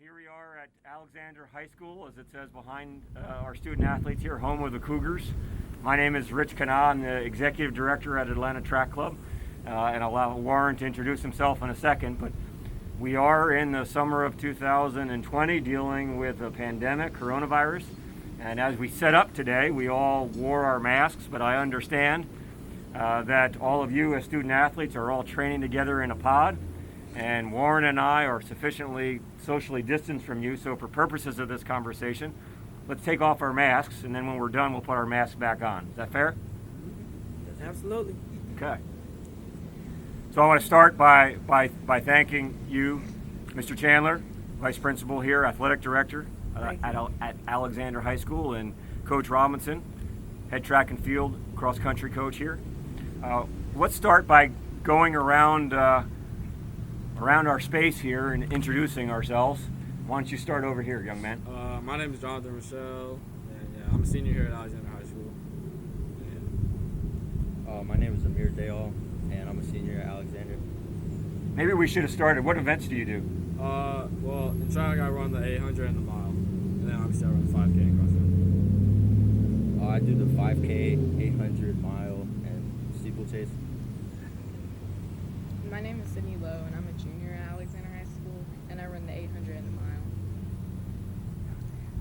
Here we are at Alexander High School, as it says behind our student athletes here, home of the Cougars. My name is Rich Kenah. I'm the executive director at Atlanta Track Club, and I'll allow Warren to introduce himself in a second. But we are in the summer of 2020 dealing with a pandemic, coronavirus. And as we set up today, we all wore our masks, but I understand that all of you as student athletes are all training together in a pod. And Warren and I are sufficiently socially distanced from you, so for purposes of this conversation, let's take off our masks, and then when we're done, we'll put our masks back on. Is that fair? Absolutely. Okay. So I want to start by thanking you, Mr. Chandler, Vice Principal here, Athletic Director at Alexander High School, and Coach Robinson, Head Track and Field Cross Country Coach here. Let's start by going around our space here and introducing ourselves. Why don't you start over here, young man? My name is Jonathan Rochelle, and I'm a senior here at Alexander High School. My name is Amir Dayal, and I'm a senior at Alexander. Maybe we should have started. What events do you do? Well, in track I run the 800 and the mile, and then obviously I run the 5K and cross country. I do the 5K, 800 mile, and steeplechase. My name is Sydney Lowe, and I'm a junior at Alexander High School, and I run the 800 and the mile.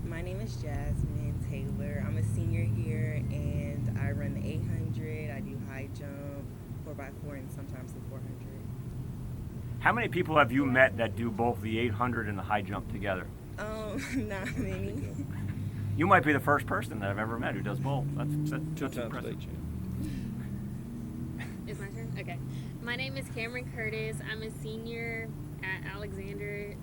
My name is Jasmine Taylor. I'm a senior here, and I run the 800. I do high jump, 4x4, and sometimes the 400. How many people have you met that do both the 800 and the high jump together? Not many. You might be the first person that I've ever met who does both. That's impressive. It's my turn? Okay. My name is Cameron Curtis. I'm a senior at Alexander.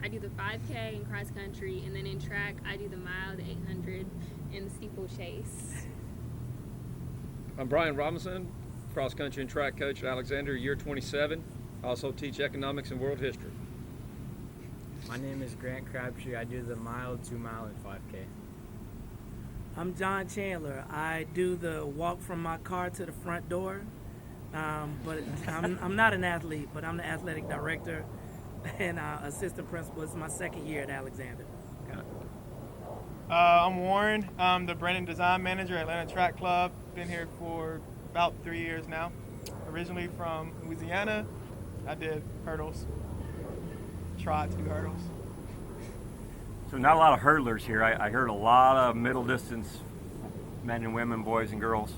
I do the 5K and cross country, and then in track, I do the mile, the 800, and the steeplechase. I'm Brian Robinson, cross country and track coach at Alexander, year 27. I also teach economics and world history. My name is Grant Crabtree. I do the mile, 2 mile, and 5K. I'm John Chandler. I do the walk from my car to the front door. But I'm not an athlete, but I'm the athletic director and assistant principal. It's my second year at Alexander. I'm Warren. I'm the brand and design manager at Atlanta Track Club. Been here for about 3 years now. Originally from Louisiana. I did hurdles. Tried to do hurdles. So not a lot of hurdlers here. I heard a lot of middle distance men and women, boys and girls.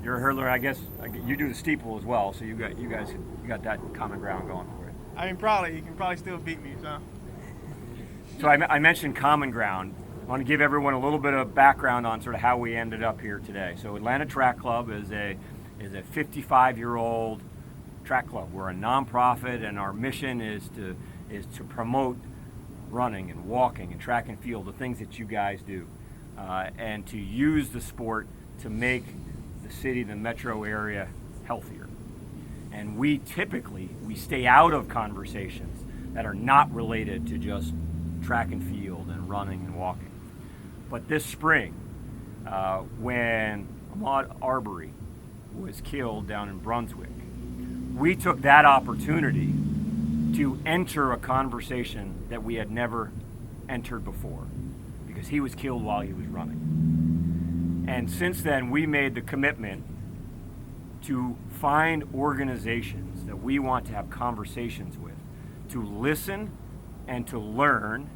You're a hurdler, I guess. You do the steeple as well, so you got that common ground going for it. I mean, probably you can probably still beat me. So I mentioned common ground. I want to give everyone a little bit of background on sort of how we ended up here today. So Atlanta Track Club is a 55-year-old track club. We're a nonprofit, and our mission is to promote running and walking and track and field, the things that you guys do, and to use the sport to make the city, the metro area, healthier. And we stay out of conversations that are not related to just track and field and running and walking. But this spring, when Ahmaud Arbery was killed down in Brunswick, we took that opportunity to enter a conversation that we had never entered before, because he was killed while he was running. And since then, we made the commitment to find organizations that we want to have conversations with, to listen and to learn,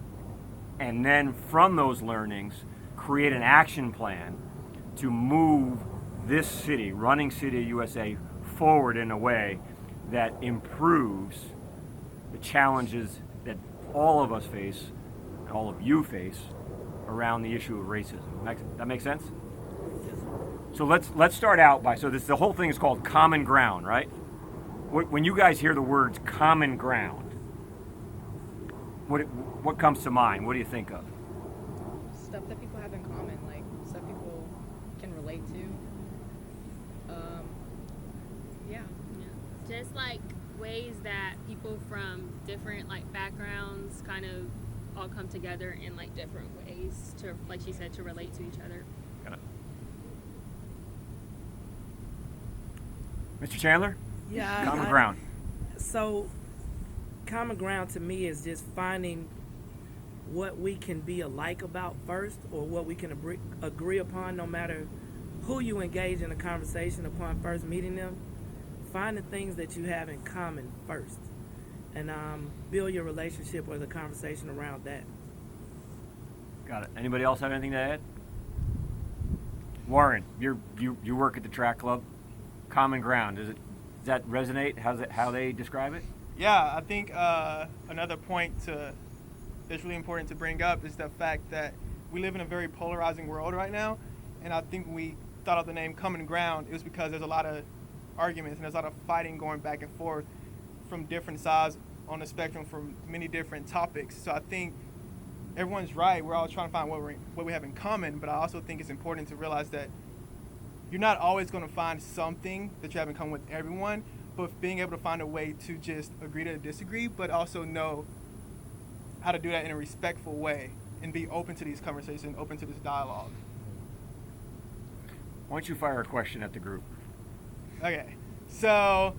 and then from those learnings, create an action plan to move this city, running city of USA, forward in a way that improves the challenges that all of us face, and all of you face, around the issue of racism. That make sense? So let's start out by, the whole thing is called common ground, right? When you guys hear the words common ground, what comes to mind? What do you think of? Stuff that people have in common, like stuff people can relate to. Yeah. Just like ways that people from different backgrounds kind of all come together in different ways to, like she said, to relate to each other. Got it. Mr. Chandler? Yeah. Common ground. So common ground to me is just finding what we can be alike about first, or what we can agree upon, no matter who you engage in a conversation upon first meeting them. Find the things that you have in common first, and build your relationship or the conversation around that. Got it. Anybody else have anything to add? Warren, you work at the track club. Common ground. Does that resonate? How they describe it? Yeah, I think another point that's really important to bring up is the fact that we live in a very polarizing world right now, and I think when we thought of the name Common Ground, it was because there's a lot of arguments and there's a lot of fighting going back and forth from different sides on the spectrum from many different topics. So I think everyone's right. We're all trying to find what we have in common, but I also think it's important to realize that you're not always going to find something that you have in common with everyone, but being able to find a way to just agree to disagree, but also know how to do that in a respectful way and be open to these conversations, open to this dialogue. Why don't you fire a question at the group? Okay, so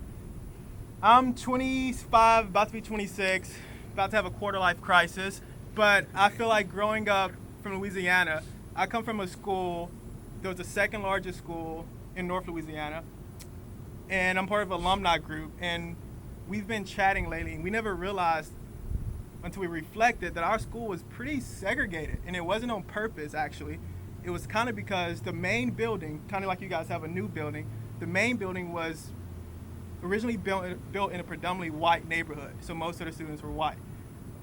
I'm 25, about to be 26, about to have a quarter-life crisis, but I feel like growing up from Louisiana, I come from a school that was the second largest school in North Louisiana, and I'm part of an alumni group, and we've been chatting lately, and we never realized until we reflected that our school was pretty segregated, and it wasn't on purpose, actually. It was kind of because the main building, kind of like you guys have a new building, the main building was originally built in a predominantly white neighborhood, so most of the students were white.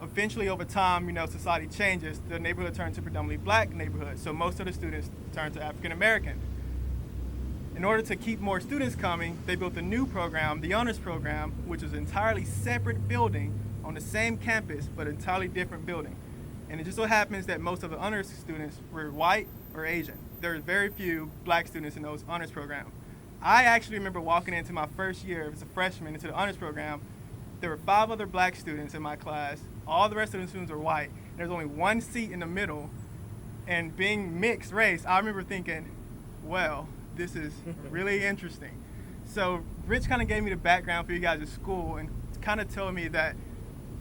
Eventually, over time, society changes. The neighborhood turned to predominantly black neighborhood, so most of the students turned to African American. In order to keep more students coming, they built a new program, the honors program, which is an entirely separate building on the same campus, but entirely different building. And it just so happens that most of the honors students were white or Asian. There were very few black students in those honors programs. I actually remember walking into my first year as a freshman into the honors program. There were 5 other black students in my class. All the rest of the students were white. There's only one seat in the middle. And being mixed race, I remember thinking, well, this is really interesting. So Rich kind of gave me the background for you guys at school and kind of told me that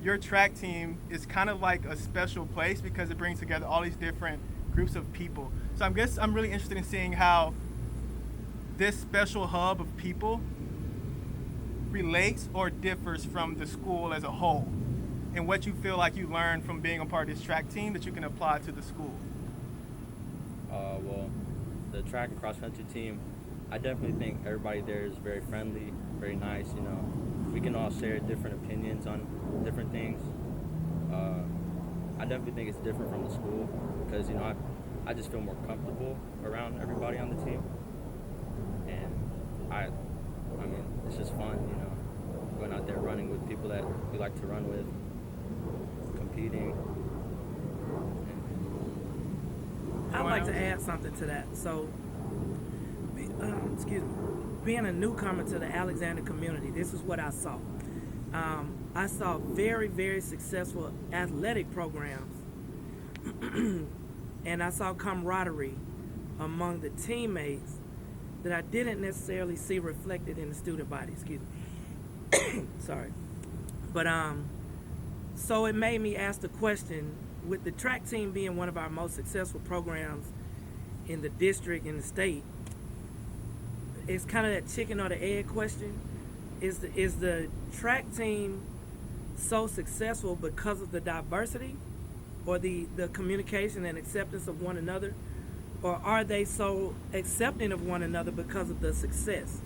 your track team is kind of like a special place because it brings together all these different groups of people. So I guess I'm really interested in seeing how this special hub of people relates or differs from the school as a whole, and what you feel like you learned from being a part of this track team that you can apply to the school. Well, the track and cross country team, I definitely think everybody there is very friendly, very nice. We can all share different opinions on different things. I definitely think it's different from the school because I just feel more comfortable around everybody on the team, and I mean it's just fun, going out there running with people that we like to run with, competing. I'd like to add something to that. So, being a newcomer to the Alexander community, this is what I saw. I saw very, very successful athletic programs, and I saw camaraderie among the teammates that I didn't necessarily see reflected in the student body. Sorry. But so it made me ask the question, with the track team being one of our most successful programs in the district, in the state, it's kind of that chicken or the egg question. Is the track team so successful because of the diversity or the communication and acceptance of one another? Or are they so accepting of one another because of the success?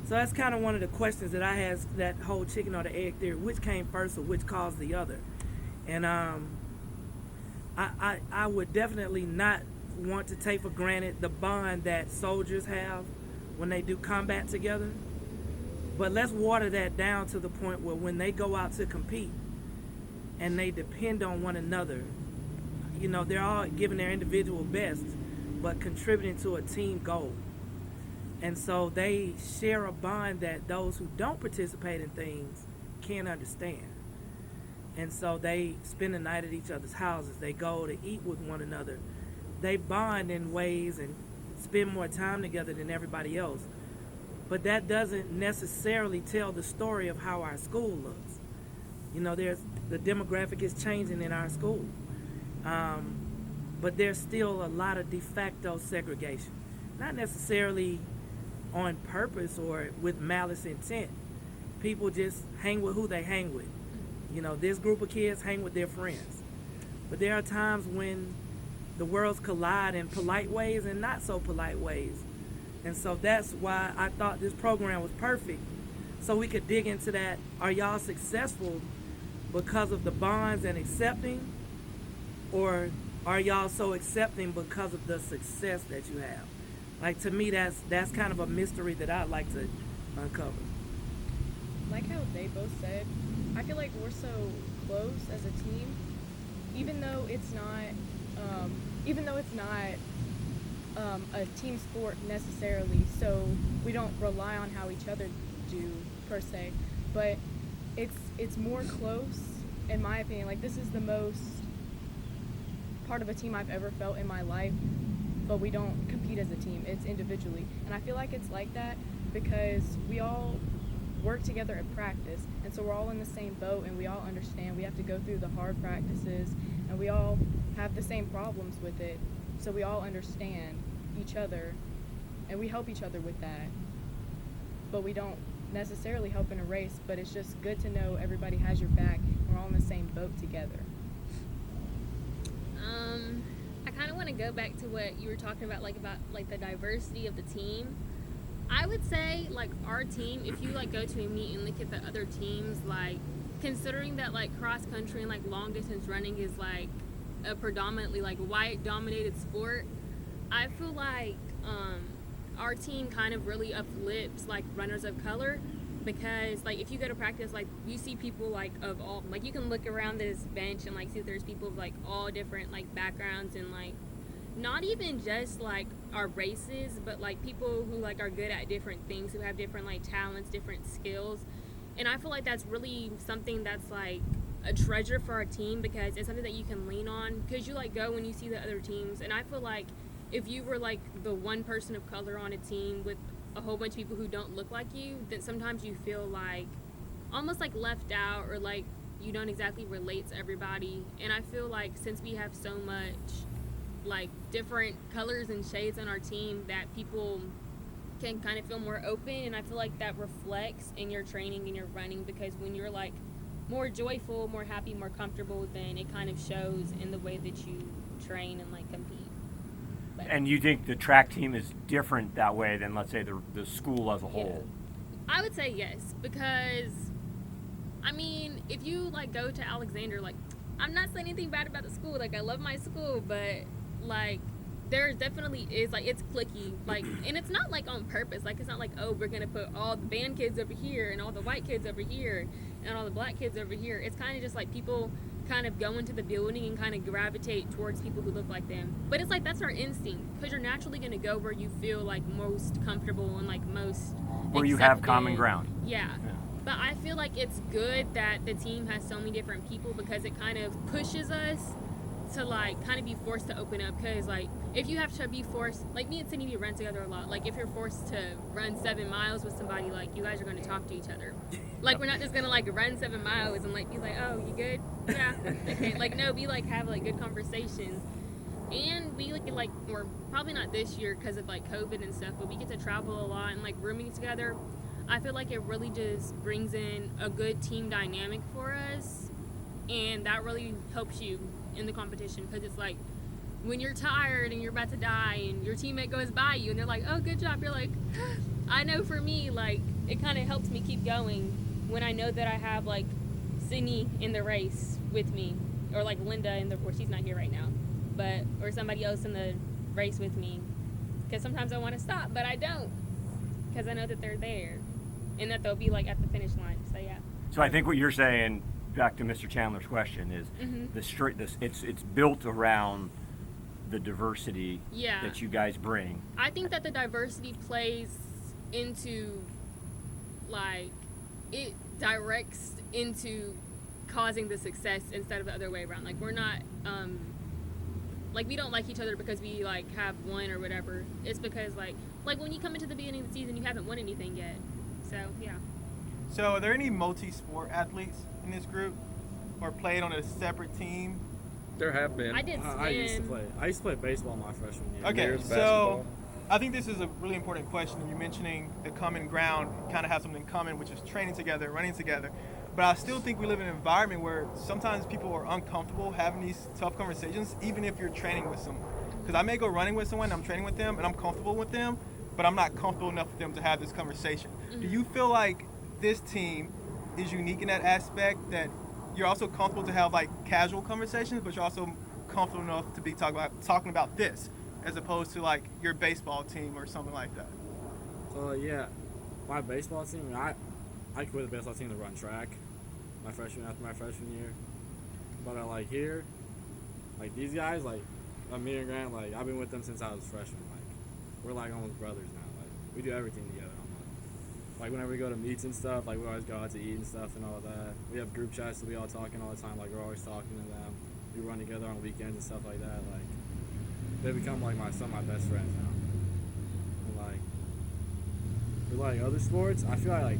So that's kind of one of the questions that I ask, that whole chicken or the egg theory, which came first or which caused the other. And I would definitely not want to take for granted the bond that soldiers have when they do combat together. But let's water that down to the point where when they go out to compete and they depend on one another, they're all giving their individual best, but contributing to a team goal. And so they share a bond that those who don't participate in things can't understand. And so they spend the night at each other's houses. They go to eat with one another. They bond in ways and spend more time together than everybody else. But that doesn't necessarily tell the story of how our school looks. there's the demographic is changing in our school, but there's still a lot of de facto segregation, not necessarily on purpose or with malice intent. People just hang with who they hang with. This group of kids hang with their friends, but there are times when the worlds collide in polite ways and not so polite ways. And so that's why I thought this program was perfect, so we could dig into that. Are y'all successful because of the bonds and accepting, or are y'all so accepting because of the success that you have? Like, to me, that's kind of a mystery that I'd like to uncover. Like how they both said, I feel like we're so close as a team, even though it's not a team sport necessarily, so we don't rely on how each other do per se, but it's more close in my opinion. Like, this is the most part of a team I've ever felt in my life, but we don't compete as a team, it's individually. And I feel like it's like that because we all work together at practice, and so we're all in the same boat, and we all understand we have to go through the hard practices, and we all have the same problems with it, so we all understand each other, and we help each other with that. But we don't necessarily help in a race, but it's just good to know everybody has your back, and we're all in the same boat together. I kind of want to go back to what you were talking about the diversity of the team. I would say, like, our team, if you, like, go to a meet and look at the other teams, like, considering that, like, cross country and, like, long distance running is, like, a predominantly, like, white dominated sport, I feel like our team kind of really uplifts, like, runners of color, because, like, if you go to practice, like, you see people, like, of all, like, you can look around this bench and, like, see that there's people of, like, all different, like, backgrounds, and, like, not even just, like, our races, but, like, people who, like, are good at different things, who have different, like, talents, different skills. And I feel like that's really something that's, like, a treasure for our team, because it's something that you can lean on, because you, like, go when you see the other teams. And I feel like if you were, like, the one person of color on a team with a whole bunch of people who don't look like you, then sometimes you feel like almost, like, left out, or, like, you don't exactly relate to everybody. And I feel like since we have so much, like, different colors and shades on our team, that people can kind of feel more open, and I feel like that reflects in your training and your running, because when you're, like, more joyful, more happy, more comfortable, then it kind of shows in the way that you train and, like, compete. But, And you think the track team is different that way than, let's say, the school as a whole? I would say yes, because, I mean, if you, like, go to Alexander, like, I'm not saying anything bad about the school, like, I love my school, but, like, there definitely is, like, it's cliquey, like, and it's not, like, on purpose. Like, it's not like, oh, we're gonna put all the band kids over here and all the white kids over here and all the black kids over here. It's kind of just like people kind of go into the building and kind of gravitate towards people who look like them. But it's like, that's our instinct, because you're naturally gonna go where you feel, like, most comfortable and, like, most Where you have accepted. common ground. Yeah. But I feel like it's good that the team has so many different people, because it kind of pushes us to, like, kind of be forced to open up. Because, like, if you have to be forced, like, me and Sydney, we run together a lot. Like, if you're forced to run 7 miles with somebody, like, you guys are going to talk to each other. Like, we're not just going to, like, run 7 miles and, like, be like, oh, you good? Yeah. Okay. Like, no, we, like, have, like, good conversations. And we, like, or probably not this year because of, like, COVID and stuff, but we get to travel a lot and, like, rooming together. I feel like it really just brings in a good team dynamic for us, and that really helps you in the competition, because it's like, when you're tired and you're about to die and your teammate goes by you and they're like, oh, good job, you're like, I know for me, like, it kind of helps me keep going when I know that I have, like, Sydney in the race with me, or, like, Linda in the, or she's not here right now, but, or somebody else in the race with me, because sometimes I want to stop, but I don't, because I know that they're there and that they'll be, like, at the finish line. So yeah. So I think what you're saying, back to Mr. Chandler's question, is it's built around the diversity that you guys bring. I think that the diversity plays into, like, it directs into causing the success instead of the other way around. Like, we're not like, we don't like each other because we, like, have won or whatever. It's because, like when you come into the beginning of the season, you haven't won anything yet. So yeah. So are there any multi-sport athletes in this group or played on a separate team? There have been. I did swim. I used to play baseball my freshman year. Okay, There's so basketball. I think this is a really important question. You're mentioning the common ground, kind of have something in common, which is training together, running together. But I still think we live in an environment where sometimes people are uncomfortable having these tough conversations, even if you're training with someone. Because I may go running with someone, I'm training with them, and I'm comfortable with them, but I'm not comfortable enough with them to have this conversation. Do you feel like this team is unique in that aspect, that you're also comfortable to have like casual conversations, but you're also comfortable enough to be talking about this, as opposed to like your baseball team or something like that? So yeah, my baseball team, I quit the baseball team to run track after my freshman year. But like here, like these guys, like me and Grant, like I've been with them since I was freshman. Like we're like almost brothers now. Like we do everything together. Like whenever we go to meets and stuff, like we always go out to eat and stuff and all that. We have group chats, so we all talking all the time. Like we're always talking to them. We run together on weekends and stuff like that. Like they become like some of my best friends now. And like for like other sports, I feel like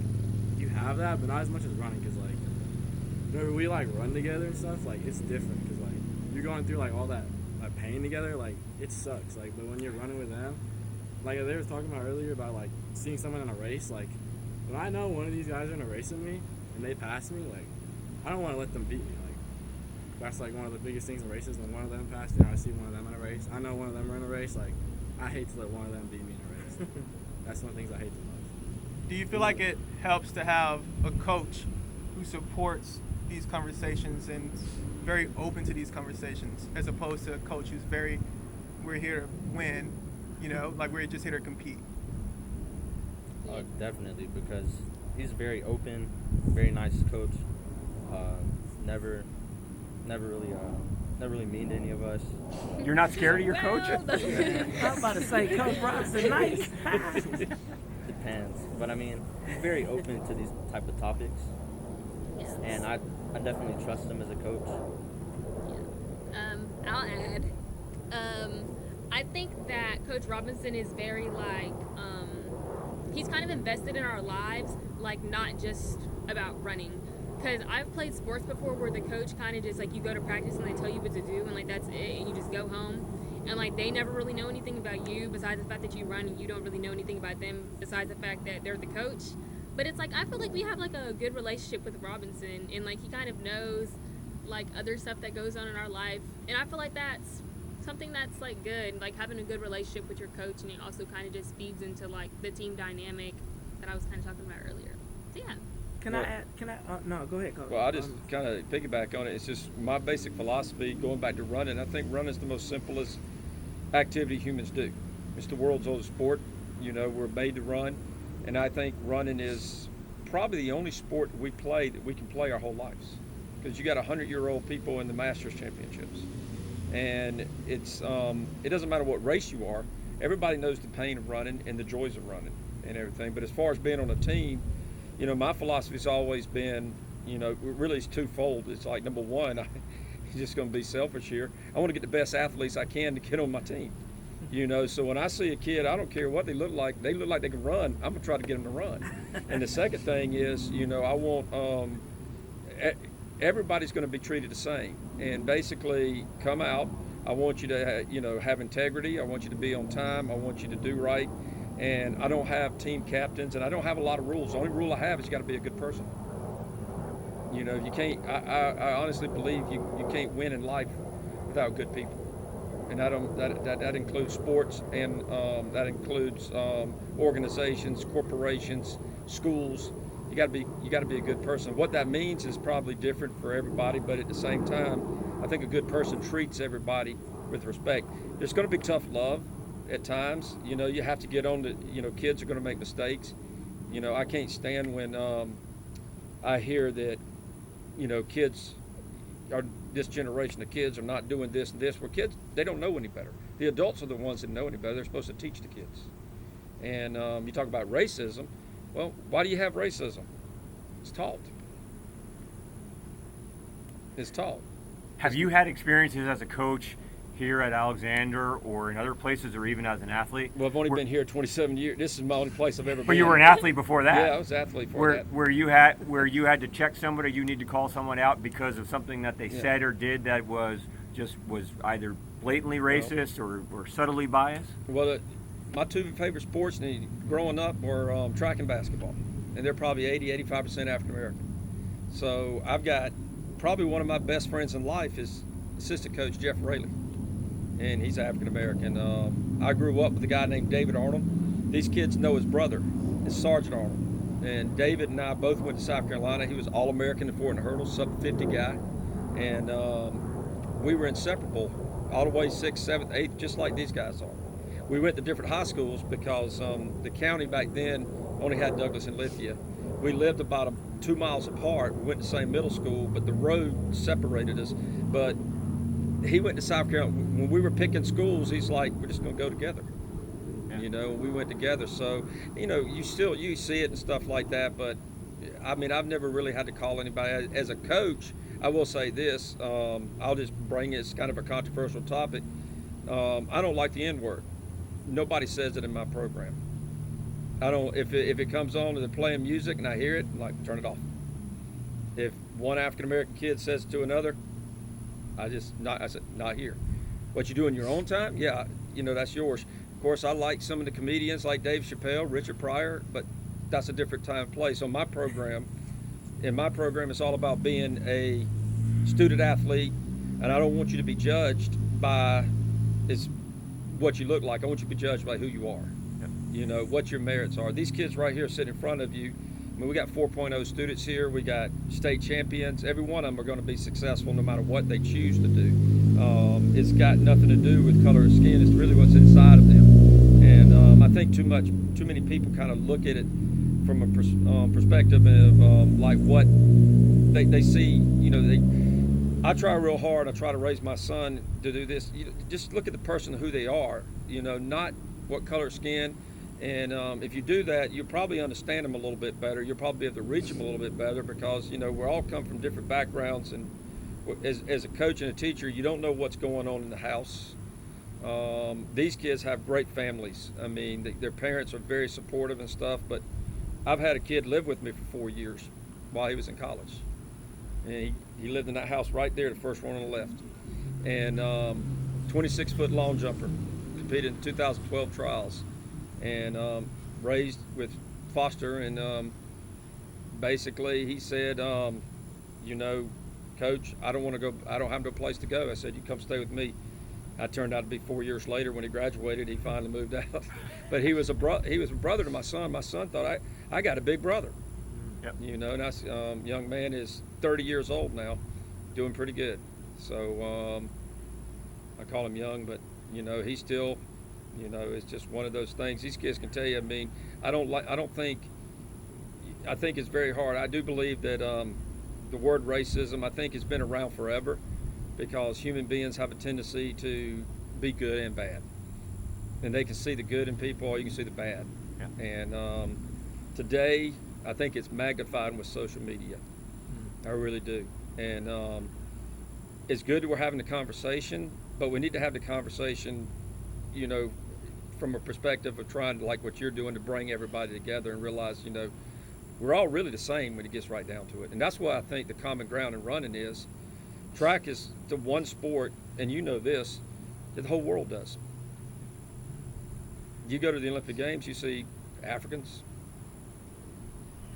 you have that, but not as much as running. Cause like whenever we like run together and stuff, like it's different. Cause like you're going through like all that pain together. Like it sucks. Like but when you're running with them, like they were talking about earlier about like seeing someone in a race, like. When I know one of these guys are in a race with me and they pass me, like, I don't want to let them beat me. Like, that's like one of the biggest things in races. When one of them passes me, I see one of them in a race. I know one of them are in a race. Like, I hate to let one of them beat me in a race. That's one of the things I hate the most. Do you feel like it helps to have a coach who supports these conversations and very open to these conversations, as opposed to a coach who's very, we're here to win, you know, like we're just here to compete? Definitely, because he's very open, very nice coach. Never really mean to any of us. You're not scared of your coach? I'm about to say, Coach Robinson, nice. Depends, but I mean, he's very open to these type of topics, and I definitely trust him as a coach. I'll add. I think that Coach Robinson is very he's kind of invested in our lives, like not just about running. Because I've played sports before where the coach kind of just like you go to practice and they tell you what to do and like that's it and you just go home. And like they never really know anything about you besides the fact that you run, and you don't really know anything about them besides the fact that they're the coach. But it's like I feel like we have like a good relationship with Robinson, and like he kind of knows like other stuff that goes on in our life. And I feel like that's something that's like good, like having a good relationship with your coach, and it also kind of just feeds into like the team dynamic that I was kind of talking about earlier. So yeah. No, go ahead, Coach. Well, I just kind of piggyback on it. It's just my basic philosophy going back to running. I think running is the most simplest activity humans do. It's the world's oldest sport. You know, we're made to run. And I think running is probably the only sport we play that we can play our whole lives. Because you got 100-year-old people in the Masters Championships. And it's it doesn't matter what race you are. Everybody knows the pain of running and the joys of running and everything. But as far as being on a team, you know, my philosophy's always been, you know, really it's twofold. It's like, number one, I'm just going to be selfish here. I want to get the best athletes I can to get on my team. You know, so when I see a kid, I don't care what they look like they can run, I'm going to try to get them to run. And the second thing is, you know, I want everybody's going to be treated the same. And basically come out, I want you to, you know, have integrity. I want you to be on time. I want you to do right. And I don't have team captains, and I don't have a lot of rules. The only rule I have is you got to be a good person. You know, you can't. I honestly believe you can't win in life without good people, and that includes sports, and that includes organizations, corporations, schools. You got to be a good person. What that means is probably different for everybody, but at the same time, I think a good person treats everybody with respect. There's going to be tough love at times. You know, you have to get on to, you know, kids are going to make mistakes. You know, I can't stand when I hear that, you know, kids are, this generation of kids are not doing this and this. Where kids, they don't know any better. The adults are the ones that know any better. They're supposed to teach the kids. And you talk about racism. Well, why do you have racism? It's taught. It's taught. Have you had experiences as a coach here at Alexander or in other places or even as an athlete? Well, I've only been here 27 years. This is my only place I've ever been. But you were an athlete before that. Yeah, I was an athlete before that. Where you had to check somebody, you need to call someone out because of something that they said or did that was either blatantly racist or subtly biased? Well, my two favorite sports growing up were track and basketball, and they're probably 85% African American. So I've got probably one of my best friends in life is assistant coach Jeff Raley, and he's African American. I grew up with a guy named David Arnold. These kids know his brother is Sergeant Arnold, and David and I both went to South Carolina. He was All-American in the 400 hurdles, sub 50 guy, and we were inseparable all the way 6th, 7th, 8th, just like these guys are. We went to different high schools because the county back then only had Douglas and Lithia. We lived about 2 miles apart. We went to the same middle school, but the road separated us. But he went to South Carolina. When we were picking schools, he's like, we're just going to go together. Yeah. You know, we went together. So, you know, you see it and stuff like that. But, I mean, I've never really had to call anybody. As a coach, I will say this. I'll just bring it. It's kind of a controversial topic. I don't like the N-word. Nobody says it in my program. I don't. If it comes on and they're playing music and I hear it, I'm like, turn it off. If one African American kid says to another, I said, not here. What you do in your own time, yeah, you know, that's yours. Of course, I like some of the comedians like Dave Chappelle, Richard Pryor, but that's a different time and place. So in my program, it's all about being a student athlete, and I don't want you to be judged by what you look like. I want you to be judged by who you are. Yep. You know, what your merits are. These kids right here sitting in front of you, I mean, we got 4.0 students here. We got state champions. Every one of them are going to be successful no matter what they choose to do. It's got nothing to do with color of skin. It's really what's inside of them. And I think too many people kind of look at it from a perspective of like what they see. You know, I try real hard. I try to raise my son to do this. Just look at the person, who they are. You know, not what color of skin. And if you do that, you'll probably understand them a little bit better. You'll probably be able to reach them a little bit better because, you know, we all come from different backgrounds. And as a coach and a teacher, you don't know what's going on in the house. These kids have great families. I mean, their parents are very supportive and stuff. But I've had a kid live with me for 4 years while he was in college. And he lived in that house right there, the first one on the left. And 26-foot long jumper, competed in 2012 trials. And raised with foster, and basically he said, you know, Coach, I don't have no place to go. I said, you come stay with me. I turned out to be 4 years later when he graduated. He finally moved out. But he was a brother to my son. My son thought I got a big brother. Yep. You know, and that's young man is 30 years old now, doing pretty good. So I call him young, but you know, he's still. You know, it's just one of those things. These kids can tell you. I mean, I think it's very hard. I do believe that the word racism, I think, has been around forever because human beings have a tendency to be good and bad. And they can see the good in people or you can see the bad. Yeah. And today, I think it's magnified with social media. I really do. And it's good that we're having the conversation, but we need to have the conversation, you know, from a perspective of trying to, like what you're doing, to bring everybody together and realize, you know, we're all really the same when it gets right down to it. And that's why I think the common ground in running is track is the one sport, and you know this, that the whole world does. You go to the Olympic Games, you see Africans,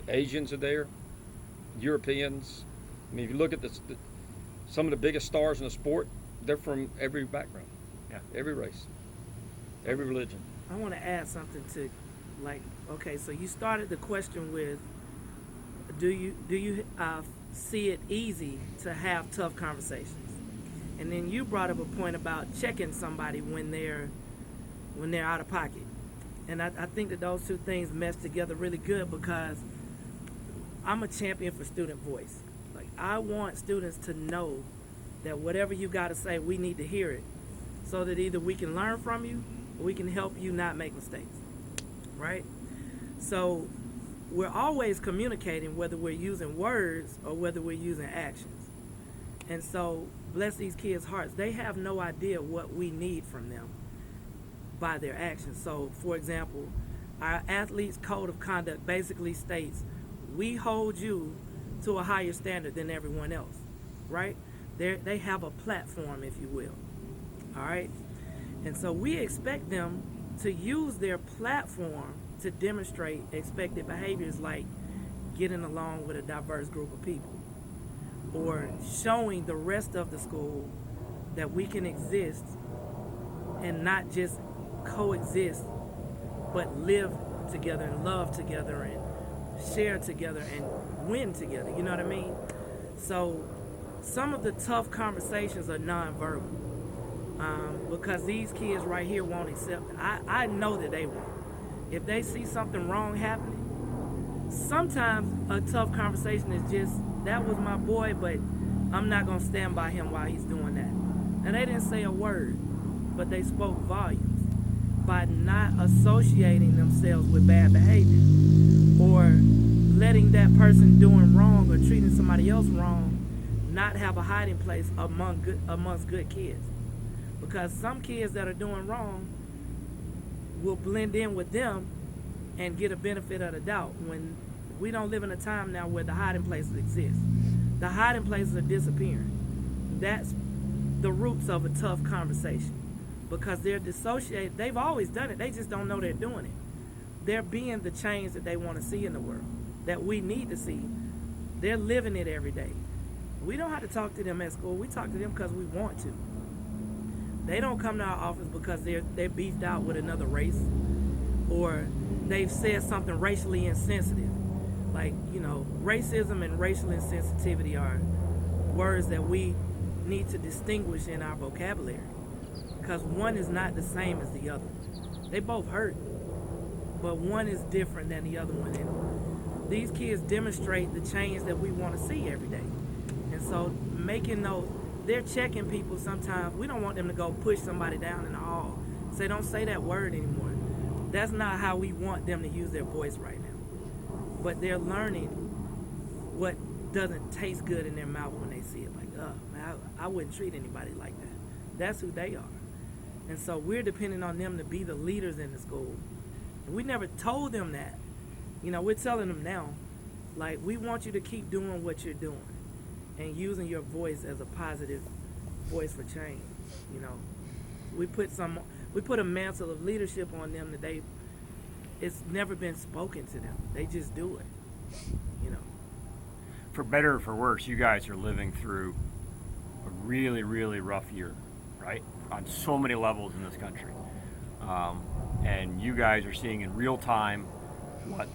Asians are there, Europeans. I mean, if you look at some of the biggest stars in the sport, they're from every background, every race. Every religion. I want to add something to, like, okay, so you started the question with, do you see it easy to have tough conversations? And then you brought up a point about checking somebody when they're out of pocket. And I think that those two things mesh together really good because I'm a champion for student voice. Like, I want students to know that whatever you got to say, we need to hear it so that either we can learn from you we can help you not make mistakes, right? So we're always communicating, whether we're using words or whether we're using actions. And so, bless these kids' hearts. They have no idea what we need from them by their actions. So, for example, our athletes' code of conduct basically states, we hold you to a higher standard than everyone else, right? They have a platform, if you will, all right? And so we expect them to use their platform to demonstrate expected behaviors like getting along with a diverse group of people, or showing the rest of the school that we can exist and not just coexist, but live together and love together and share together and win together. You know what I mean? So some of the tough conversations are nonverbal, because these kids right here won't accept it. I know that they won't. If they see something wrong happening, sometimes a tough conversation is just, that was my boy, but I'm not going to stand by him while he's doing that. And they didn't say a word, but they spoke volumes by not associating themselves with bad behavior, or letting that person doing wrong or treating somebody else wrong not have a hiding place amongst good kids. Because some kids that are doing wrong will blend in with them and get a benefit of the doubt, when we don't live in a time now where the hiding places exist. The hiding places are disappearing. That's the roots of a tough conversation, because they're dissociated. They've always done it. They just don't know they're doing it. They're being the change that they want to see in the world, that we need to see. They're living it every day. We don't have to talk to them at school. We talk to them because we want to. They don't come to our office because they're beefed out with another race, or they've said something racially insensitive. Like, racism and racial insensitivity are words that we need to distinguish in our vocabulary, because one is not the same as the other. They both hurt, but one is different than the other one. And these kids demonstrate the change that we want to see every day. And so making those, they're checking people sometimes. We don't want them to go push somebody down in the hall. Say, don't say that word anymore. That's not how we want them to use their voice right now. But they're learning what doesn't taste good in their mouth when they see it. Like, man, I wouldn't treat anybody like that. That's who they are. And so we're depending on them to be the leaders in the school. And we never told them that. We're telling them now, like, we want you to keep doing what you're doing and using your voice as a positive voice for change. We put a mantle of leadership on them that it's never been spoken to them. They just do it. For better or for worse, you guys are living through a really, really rough year, right? On so many levels in this country. And you guys are seeing in real time what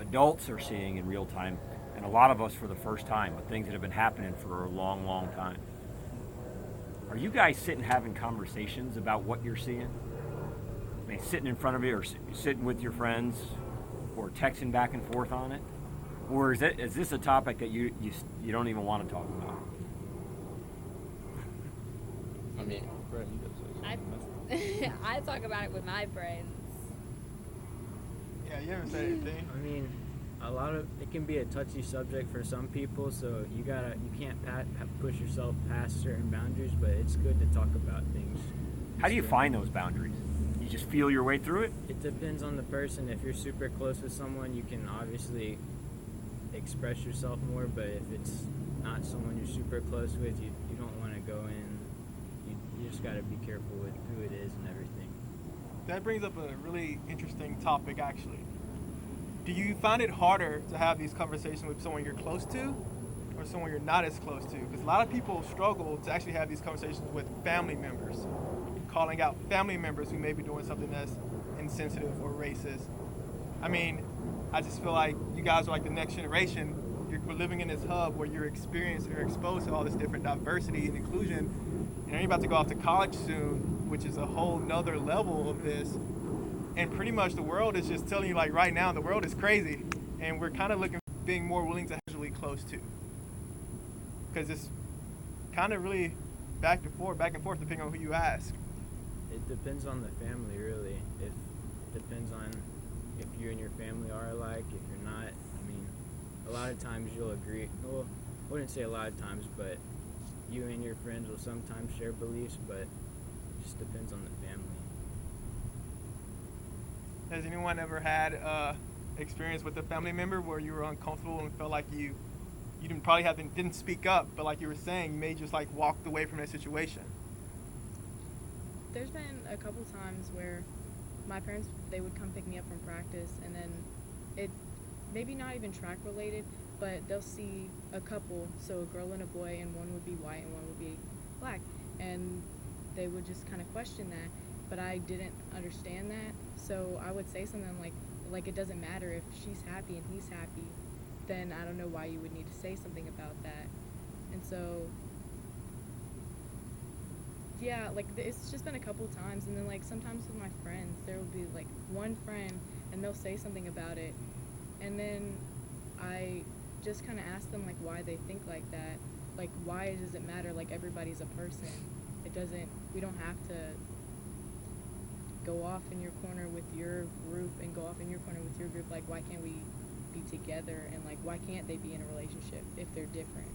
adults are seeing in real time, and a lot of us for the first time, with things that have been happening for a long, long time. Are you guys sitting having conversations about what you're seeing? I mean, sitting in front of you, or sitting with your friends, or texting back and forth on it? Or is this a topic that you don't even want to talk about? I mean, Brett, you got to say something. I talk about it with my friends. Yeah, you haven't said anything. I mean, it can be a touchy subject for some people, so you can't push yourself past certain boundaries, but it's good to talk about things. How do you find those boundaries? You just feel your way through it? It depends on the person. If you're super close with someone, you can obviously express yourself more, but if it's not someone you're super close with, you don't want to go in. You just got to be careful with who it is and everything. That brings up a really interesting topic, actually. Do you find it harder to have these conversations with someone you're close to or someone you're not as close to? Because a lot of people struggle to actually have these conversations with family members, calling out family members who may be doing something that's insensitive or racist. I mean, I just feel like you guys are like the next generation. We're living in this hub where you're experiencing or exposed to all this different diversity and inclusion. And you're about to go off to college soon, which is a whole nother level of this. And pretty much the world is just telling you, like, right now, the world is crazy. And we're kind of being more willing to actually close to. Because it's kind of really back and forth, depending on who you ask. It depends on the family, really. It depends on if you and your family are alike, if you're not. I mean, a lot of times you'll agree. Well, I wouldn't say a lot of times, but you and your friends will sometimes share beliefs, but it just depends on the family. Has anyone ever had experience with a family member where you were uncomfortable and felt like you didn't speak up, but like you were saying, you may just like walked away from that situation? There's been a couple times where my parents, they would come pick me up from practice, and then it, maybe not even track related, but they'll see a couple, so a girl and a boy, and one would be white and one would be black, and they would just kind of question that, but I didn't understand that, so I would say something like it doesn't matter if she's happy and he's happy, then I don't know why you would need to say something about that. And so yeah, like it's just been a couple times, and then like sometimes with my friends, there will be like one friend and they'll say something about it, and then I just kind of ask them like why they think like that, like why does it matter, like everybody's a person, it doesn't, we don't have to go off in your corner with your group and go off in your corner with your group, like why can't we be together, and like why can't they be in a relationship if they're different,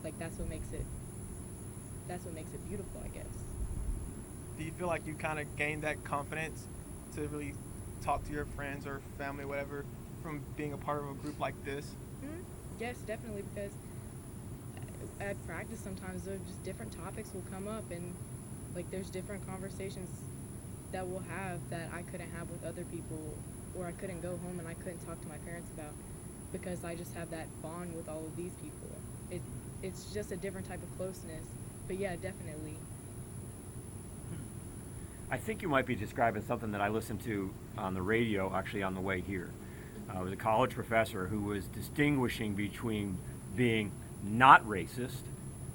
like that's what makes it beautiful, I guess. Do you feel like you kind of gained that confidence to really talk to your friends or family, whatever, from being a part of a group like this? Mm-hmm. Yes, definitely, because at practice sometimes there's just different topics will come up, and like there's different conversations that we'll have that I couldn't have with other people, or I couldn't go home and I couldn't talk to my parents about, because I just have that bond with all of these people. It's just a different type of closeness. But yeah, definitely. I think you might be describing something that I listened to on the radio actually on the way here. It was a college professor who was distinguishing between being not racist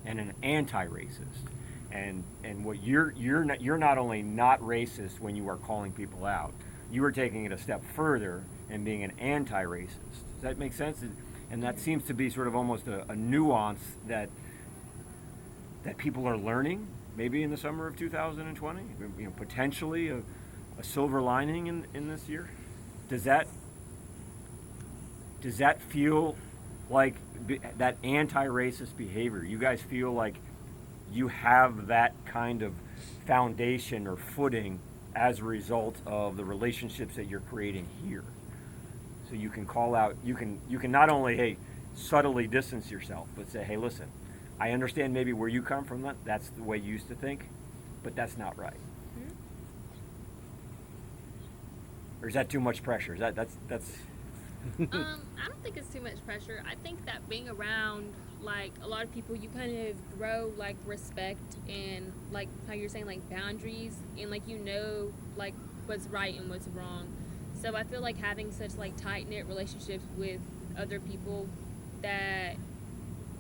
and an anti-racist. And what you're not only not racist when you are calling people out, you are taking it a step further and being an anti-racist. Does that make sense? And that seems to be sort of almost a nuance that people are learning, maybe in the summer of 2020, potentially a silver lining in this year. Does that feel like that anti-racist behavior? You guys feel like you have that kind of foundation or footing as a result of the relationships that you're creating here? So you can call out, you can not only, hey, subtly distance yourself, but say, hey, listen, I understand maybe where you come from, that's the way you used to think, but that's not right. Mm-hmm. Or is that too much pressure? That's I don't think it's too much pressure. I think that being around like a lot of people, you kind of grow like respect and like how you're saying, like boundaries, and like like what's right and what's wrong. So I feel like having such like tight-knit relationships with other people, that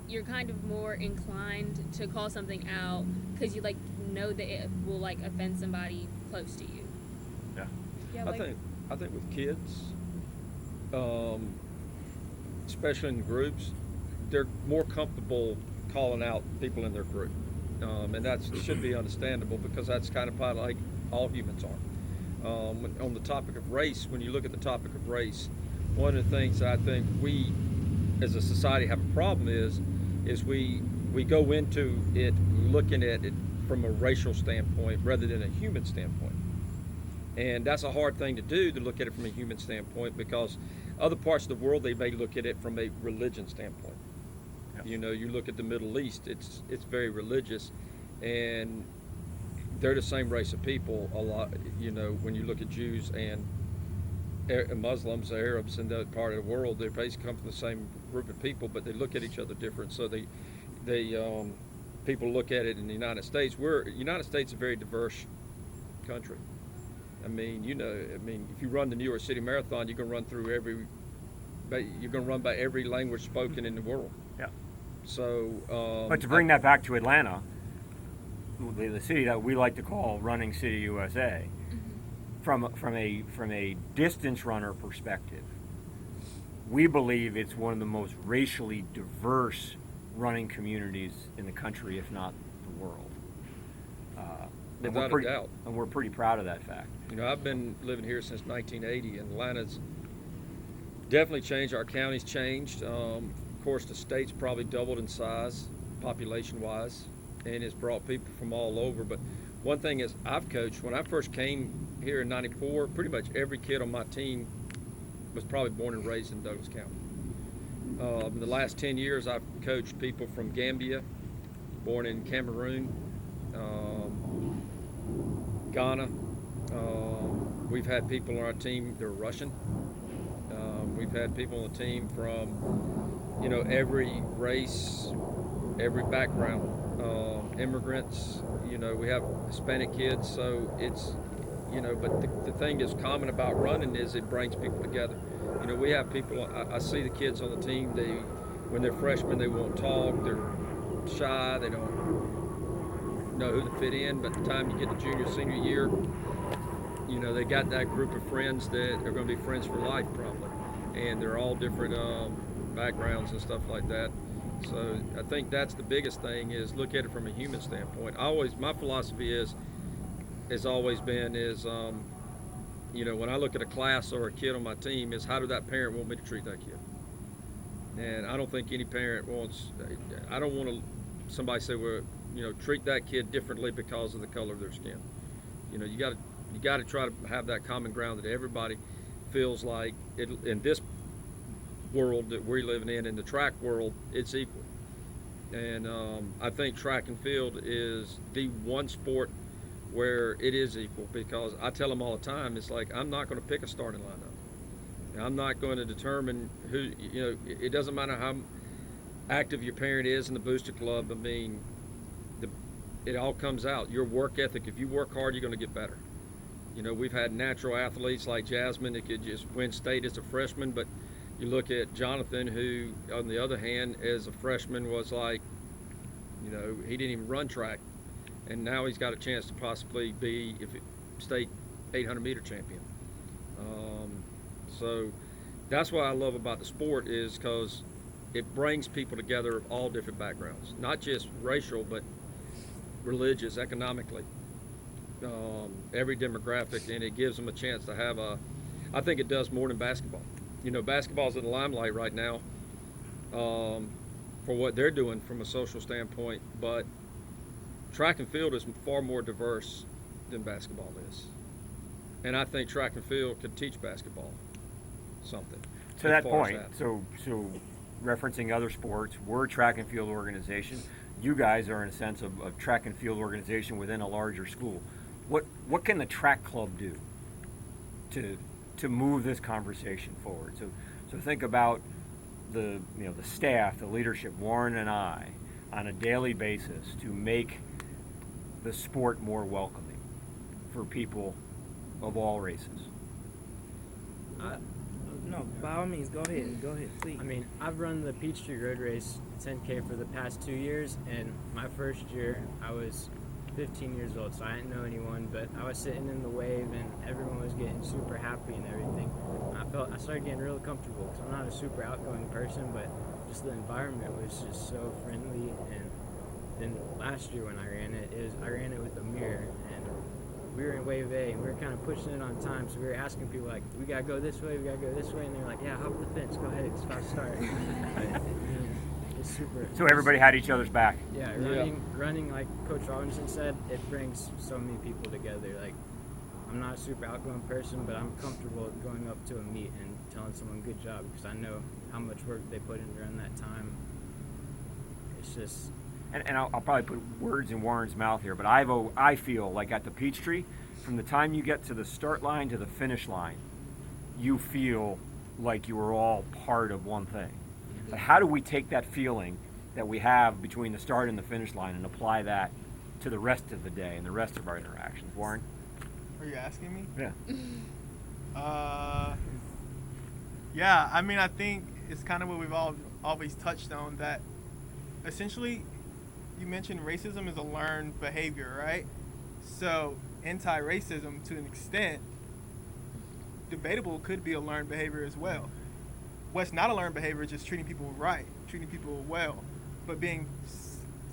you're kind of more inclined to call something out because you like know that it will like offend somebody close to you. yeah. Yeah, I think with kids, especially in groups, they're more comfortable calling out people in their group, and that should be understandable because that's kind of part like all humans are. On the topic of race, when you look at the topic of race, one of the things that I think we as a society have a problem is we go into it looking at it from a racial standpoint rather than a human standpoint. And that's a hard thing to do, to look at it from a human standpoint, because other parts of the world, they may look at it from a religion standpoint. Yep. You look at the Middle East, it's very religious, and they're the same race of people a lot. When you look at Jews and Muslims, Arabs in that part of the world, they basically come from the same group of people, but they look at each other different. So people look at it in the United States. United States is a very diverse country. I mean, if you run the New York City Marathon, you're gonna run by every language spoken in the world. Yeah. So, but to bring that back to Atlanta, the city that we like to call Running City USA, from a distance runner perspective, we believe it's one of the most racially diverse running communities in the country, if not the world. Without a doubt. And we're pretty proud of that fact. I've been living here since 1980, and Atlanta's definitely changed. Our county's changed. Of course, the state's probably doubled in size. population-wise, and it's brought people from all over. But one thing is, I've coached, when I first came here in '94, pretty much every kid on my team was probably born and raised in Douglas County. In the last 10 years, I've coached people from Gambia, born in Cameroon, Ghana. We've had people on our team that are Russian. We've had people on the team from, every race, every background, immigrants. We have Hispanic kids, so it's, but the thing that's common about running is it brings people together. We have people, I see the kids on the team, when they're freshmen, they won't talk, they're shy, they don't know who to fit in, but the time you get to junior, senior year, they got that group of friends that are going to be friends for life probably, and they're all different backgrounds and stuff like that. So I think that's the biggest thing, is look at it from a human standpoint. My philosophy has always been when I look at a class or a kid on my team, is how did that parent want me to treat that kid? And I don't think any parent I don't want somebody say, well, treat that kid differently because of the color of their skin. You got to try to have that common ground that everybody feels like in this world that we're living in the track world, it's equal. And I think track and field is the one sport where it is equal, because I tell them all the time, it's like, I'm not going to pick a starting lineup. I'm not going to determine who, it doesn't matter how active your parent is in the booster club. I mean, it all comes out. Your work ethic, if you work hard, you're going to get better. We've had natural athletes like Jasmine that could just win state as a freshman, but you look at Jonathan, who, on the other hand, as a freshman was like, he didn't even run track. And now he's got a chance to possibly be state 800-meter champion. So that's what I love about the sport, is because it brings people together of all different backgrounds, not just racial, but religious, economically, every demographic, and it gives them a chance to have I think it does more than basketball. Basketball's in the limelight right now for what they're doing from a social standpoint, but track and field is far more diverse than basketball is. And I think track and field could teach basketball something. To that point, so referencing other sports, we're a track and field organization. You guys are, in a sense, a track and field organization within a larger school. What can the track club do to move this conversation forward? So think about the staff, the leadership, Warren and I, on a daily basis, to make the sport more welcoming for people of all races. No, by all means, go ahead, please. I mean, I've run the Peachtree Road Race 10K for the past 2 years, and my first year I was 15 years old, so I didn't know anyone, but I was sitting in the wave and everyone was getting super happy and everything. I started getting really comfortable, because I'm not a super outgoing person, but just the environment was just so friendly. And then last year when I ran it with Amir, and we were in wave A, and we were kind of pushing it on time, so we were asking people, like, we gotta go this way, and they're like, yeah, hop the fence, go ahead, it's about to start. It's super. So everybody had each other's back. Yeah, running, like Coach Robinson said, it brings so many people together. Like, I'm not a super outgoing person, but I'm comfortable going up to a meet and telling someone good job, because I know how much work they put in during that time. It's just. And I'll probably put words in Warren's mouth here, but I feel like at the Peachtree, from the time you get to the start line to the finish line, you feel like you are all part of one thing. But how do we take that feeling that we have between the start and the finish line and apply that to the rest of the day and the rest of our interactions? Warren? Are you asking me? Yeah. Yeah, I mean, I think it's kind of what we've always touched on, that essentially you mentioned racism is a learned behavior, right? So anti-racism, to an extent, debatable, could be a learned behavior as well. What's not a learned behavior is just treating people right, treating people well. But being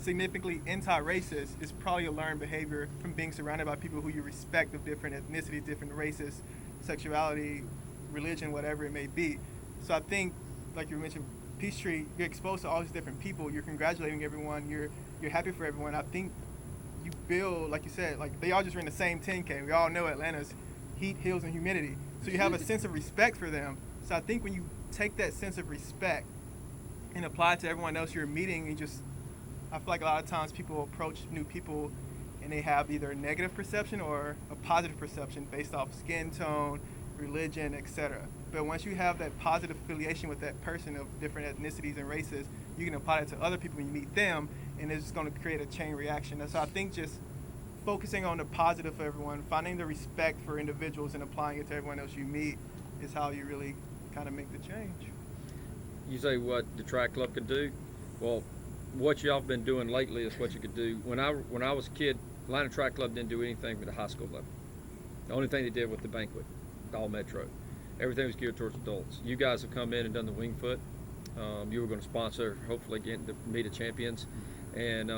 significantly anti-racist is probably a learned behavior from being surrounded by people who you respect, of different ethnicities, different races, sexuality, religion, whatever it may be. So I think, like you mentioned Peachtree, you're exposed to all these different people. You're congratulating everyone. You're happy for everyone. I think you build, like you said, like they all just ran the same 10K. We all know Atlanta's heat, hills, and humidity. So you have a sense of respect for them. So I think when you take that sense of respect and apply it to everyone else you're meeting, I feel like a lot of times people approach new people and they have either a negative perception or a positive perception based off skin tone, religion, etc. But once you have that positive affiliation with that person of different ethnicities and races, you can apply it to other people when you meet them, and it's going to create a chain reaction. And so I think just focusing on the positive for everyone, finding the respect for individuals and applying it to everyone else you meet is how you really kind of make the change. You say what the track club could do? Well, what y'all been doing lately is what you could do. When I was a kid, Atlanta Track Club didn't do anything with the high school level. The only thing they did was the banquet, the all metro. Everything was geared towards adults. You guys have come in and done the wing foot. You were going to sponsor, hopefully, getting the Meet of Champions. And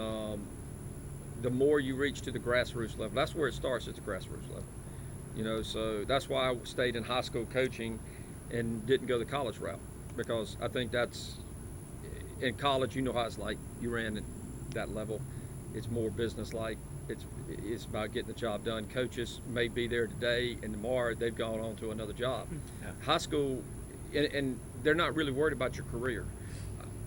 the more you reach to the grassroots level, that's where it starts at the grassroots level. You know, so that's why I stayed in high school coaching and didn't go the college route, because I think that's, in college, you know how it's like. You ran at that level. It's more business-like. It's about getting the job done. Coaches may be there today, and tomorrow they've gone on to another job. Yeah. High school, and they're not really worried about your career.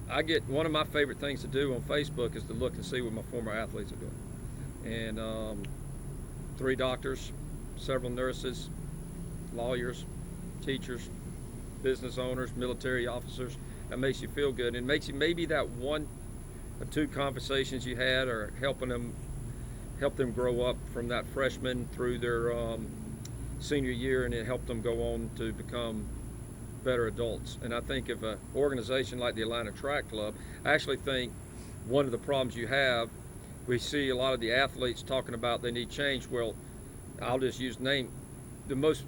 I get, one of my favorite things to do on Facebook is to look and see what my former athletes are doing. And 3 doctors, several nurses, lawyers, teachers, business owners, military officers. That makes you feel good, and makes you, maybe that 1 or 2 conversations you had are help them grow up from that freshman through their senior year, and it helped them go on to become better adults. And I think of an organization like the Atlanta Track Club, I actually think one of the problems you have, we see a lot of the athletes talking about they need change. Well, I'll just use name. The most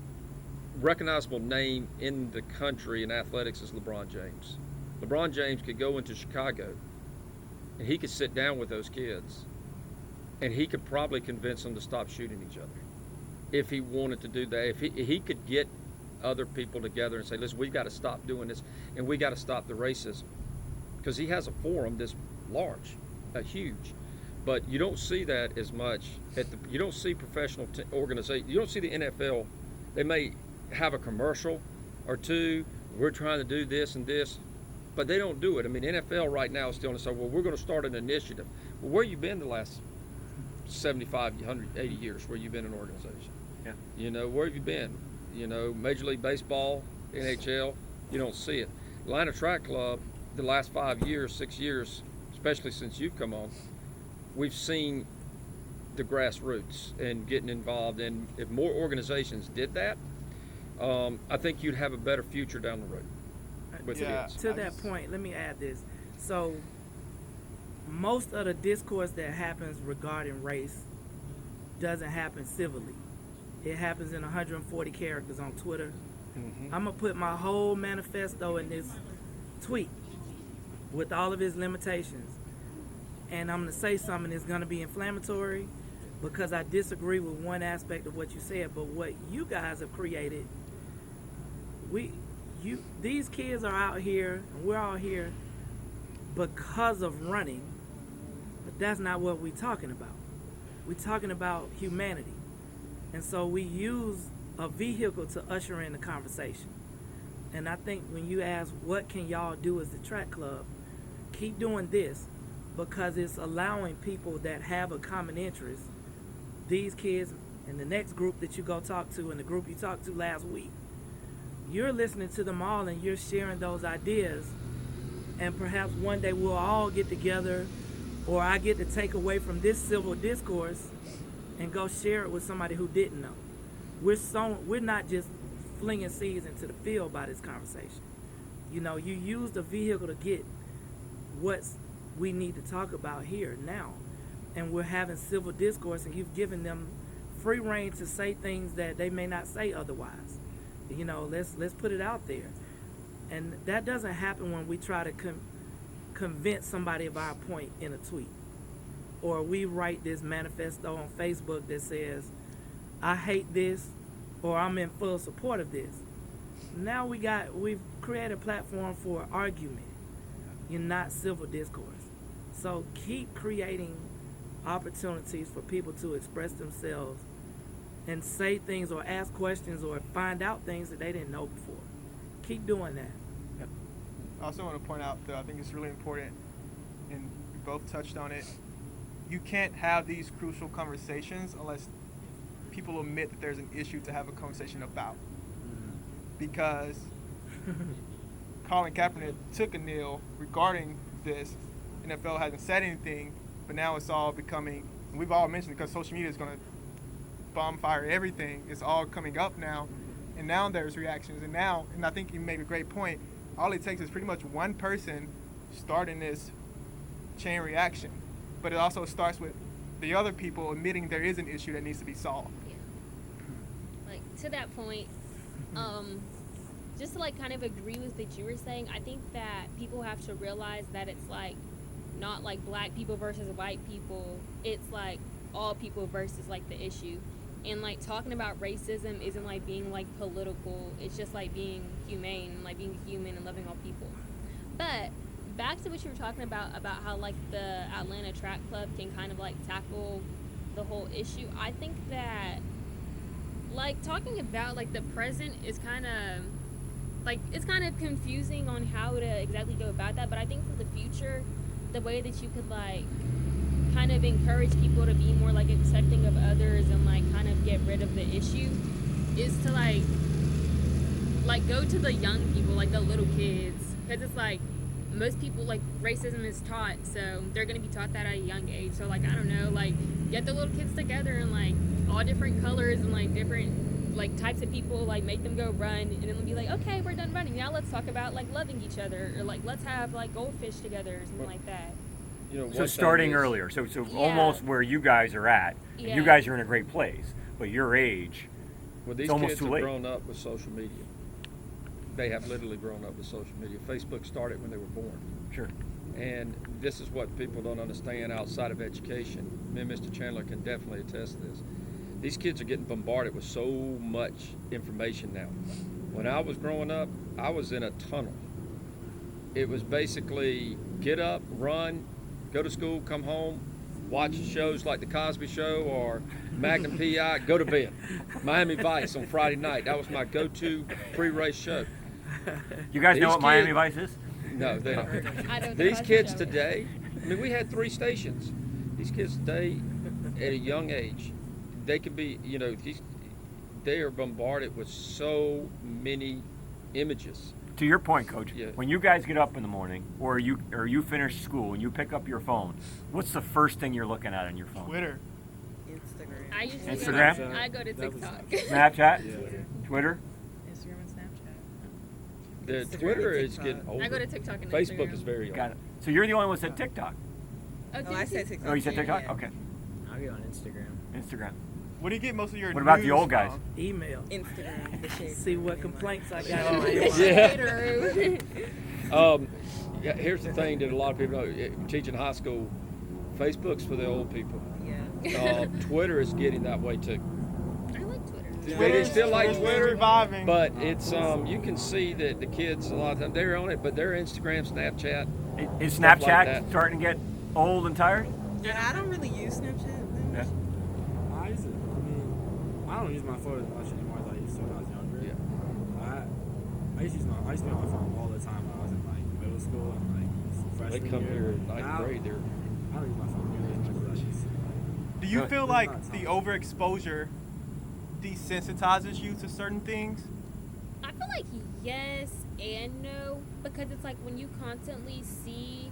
recognizable name in the country in athletics is LeBron James. LeBron James could go into Chicago and he could sit down with those kids and he could probably convince them to stop shooting each other if he wanted to do that. If he could get other people together and say, listen, we've got to stop doing this, and we got to stop the racism, because he has a forum this large, huge. But you don't see that as much you don't see professional organizations. You don't see the NFL. They may have a commercial or 2. We're trying to do this and this, but they don't do it. I mean, NFL right now is still going to say, well, we're going to start an initiative. Well, where you been the last 75, 180 years? Where you been in an organization? Yeah. You know, where have you been? You know, Major League Baseball, NHL, you don't see it. Atlanta Track Club, the last 5 years, 6 years, especially since you've come on, we've seen the grassroots and getting involved. And if more organizations did that, I think you'd have a better future down the road with Yeah. kids. To that point, let me add this. So most of the discourse that happens regarding race doesn't happen civilly. It happens in 140 characters on Twitter. Mm-hmm. I'm going to put my whole manifesto in this tweet with all of its limitations. And I'm going to say something that's going to be inflammatory because I disagree with one aspect of what you said. But what you guys have created, these kids are out here, and we're all here because of running. But that's not what we're talking about. We're talking about humanity. And so we use a vehicle to usher in the conversation. And I think when you ask, what can y'all do as the track club, keep doing this, because it's allowing people that have a common interest, these kids and the next group that you go talk to and the group you talked to last week, you're listening to them all and you're sharing those ideas. And perhaps one day we'll all get together, or I get to take away from this civil discourse and go share it with somebody who didn't know. We're not just flinging seeds into the field by this conversation. You know, you use the vehicle to get what we need to talk about here now. And we're having civil discourse, and you've given them free reign to say things that they may not say otherwise. You know, let's put it out there. And that doesn't happen when we try to convince somebody of our point in a tweet. Or we write this manifesto on Facebook that says, I hate this, or I'm in full support of this. Now we've created a platform for argument. you're not civil discourse. So keep creating opportunities for people to express themselves and say things or ask questions or find out things that they didn't know before. Keep doing that. I also want to point out that I think it's really important, and we both touched on it. You can't have these crucial conversations unless people admit that there's an issue to have a conversation about. Because Colin Kaepernick took a kneel regarding this. NFL hasn't said anything, but now it's all becoming, and we've all mentioned it because social media is going to bonfire everything. It's all coming up now, and now there's reactions. And I think you made a great point, all it takes is pretty much one person starting this chain reaction. But it also starts with the other people admitting there is an issue that needs to be solved. Yeah. Like, to that point, just to like kind of agree with what you were saying, I think that people have to realize that it's like not like black people versus white people. It's like all people versus like the issue. And like talking about racism isn't like being like political. It's just like being humane and like being human and loving all people. But back to what you were talking about how like the Atlanta Track Club can kind of like tackle the whole issue. I think that like talking about like the present is kind of like it's kind of confusing on how to exactly go about that. But I think for the future, the way that you could like kind of encourage people to be more like accepting of others and like kind of get rid of the issue is to like go to the young people, like the little kids, because it's like most people like racism is taught, so they're gonna be taught that at a young age. So like I don't know, like get the little kids together and like all different colors and like different like types of people, like make them go run, and then we'll be like, okay, we're done running, now let's talk about like loving each other, or like let's have like goldfish together or something like that. You know, So one starting thing is- earlier, so Yeah. almost where you guys are at. And Yeah. you guys are in a great place, but your age, Well, these It's almost kids too have late. grown up with social media. They have literally grown up with social media. Facebook started when they were born. sure. And this is what people don't understand outside of education. Me and Mr. Chandler can definitely attest to this. These kids are getting bombarded with so much information now. When I was growing up, I was in a tunnel. It was basically get up, run, go to school, come home, watch shows like The Cosby Show or Magnum PI, go to bed. Miami Vice on Friday night. That was my go-to pre-race show. You guys know These what Miami kids- Vice is? No, they don't. I don't These know kids how to show it. today, I mean, we had 3 stations. These kids today, at a young age, they can be, you know, they are bombarded with so many images. To your point, Coach, Yeah. when you guys get up in the morning, or you finish school and you pick up your phone, what's the first thing you're looking at on your phone? Twitter. Instagram. I usually Instagram? Go, I go to Definitely TikTok. Snapchat, Yeah. Twitter. Instagram and Snapchat. The Instagram Twitter and is TikTok. getting older. I go to TikTok and Facebook Instagram. is very old. Got it. So you're the only one that said TikTok. Oh, Oh, I said TikTok. Oh, you said too, TikTok? yeah. Okay. I'll get on Instagram. Instagram. Where do you get most of your What about the news old guys? from? Email. Instagram. The shade See room what and, complaints I like, got in my Yeah. inbox. Yeah, here's the thing that a lot of people know. Teaching high school, Facebook's for the old people. Yeah. Twitter is getting that way too. I like Twitter. They still like Twitter's Twitter, reviving. but it's you can see that the kids a lot of times they're on it, but their Instagram, Snapchat. Is Stuff like Snapchat that. starting to get old and tired? And I don't really use Snapchat that much. Yeah. I use it. I mean, I don't use my phone as much anymore as I used to when I was younger. Yeah. I used to be on my phone all the time when I was in like middle school and like They freshman come year. here in ninth Now, grade. They're I don't use my phone nearly as much as I used to. Do you Right. feel There's like not the time. overexposure desensitizes you to certain things? I feel like yes and no, because it's like when you constantly see,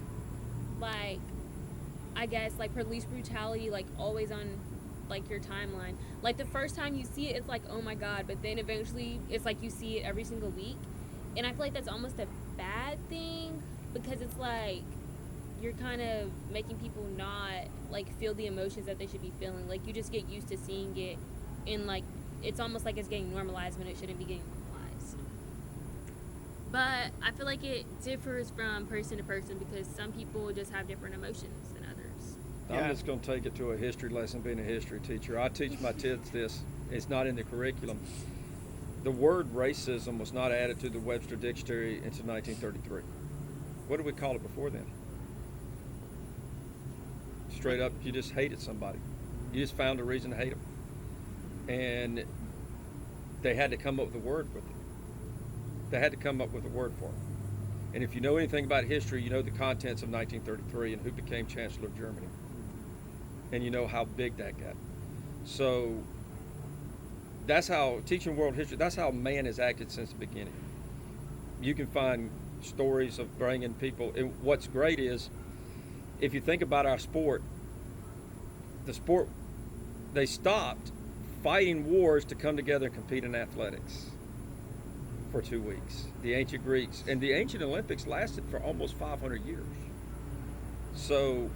like, I guess, like police brutality, like always on, like your timeline. Like the first time you see it, it's like, oh my god, but then eventually it's like you see it every single week, and I feel like that's almost a bad thing because it's like you're kind of making people not like feel the emotions that they should be feeling. Like you just get used to seeing it, and like it's almost like it's getting normalized when it shouldn't be getting normalized. But I feel like it differs from person to person because some people just have different emotions than others. Yeah. I'm just going to take it to a history lesson, being a history teacher. I teach my kids this. It's not in the curriculum. The word racism was not added to the Webster Dictionary until 1933. What did we call it before then? Straight up, you just hated somebody. You just found a reason to hate them. And they had to come up with a word with it. They had to come up with a word for it. And if you know anything about history, you know the contents of 1933 and who became Chancellor of Germany. And you know how big that got. So that's how, teaching world history, that's how man has acted since the beginning. You can find stories of bringing people, and what's great is, if you think about our sport, the sport, they stopped fighting wars to come together and compete in athletics for 2 weeks. The ancient Greeks, and the ancient Olympics lasted for almost 500 years. So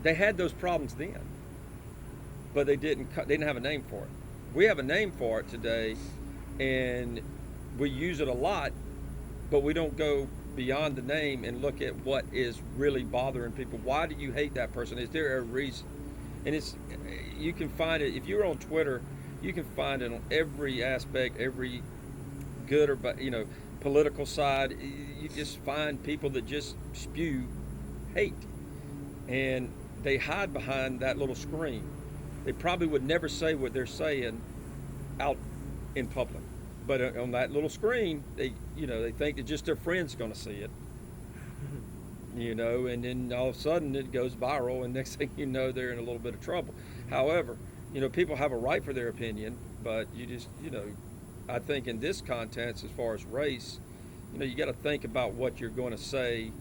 they had those problems then, but they didn't have a name for it. We have a name for it today, and we use it a lot, but we don't go beyond the name and look at what is really bothering people. Why do you hate that person? Is there a reason? And you can find it, if you're on Twitter, you can find it on every aspect, every good or bad, political side. You just find people that just spew hate, and they hide behind that little screen. They probably would never say what they're saying out in public, but on that little screen, they think that just their friend's going to see it, and then all of a sudden it goes viral, and next thing you know, they're in a little bit of trouble. However, people have a right for their opinion, but you just, I think in this context, as far as race, you got to think about what you're going to say.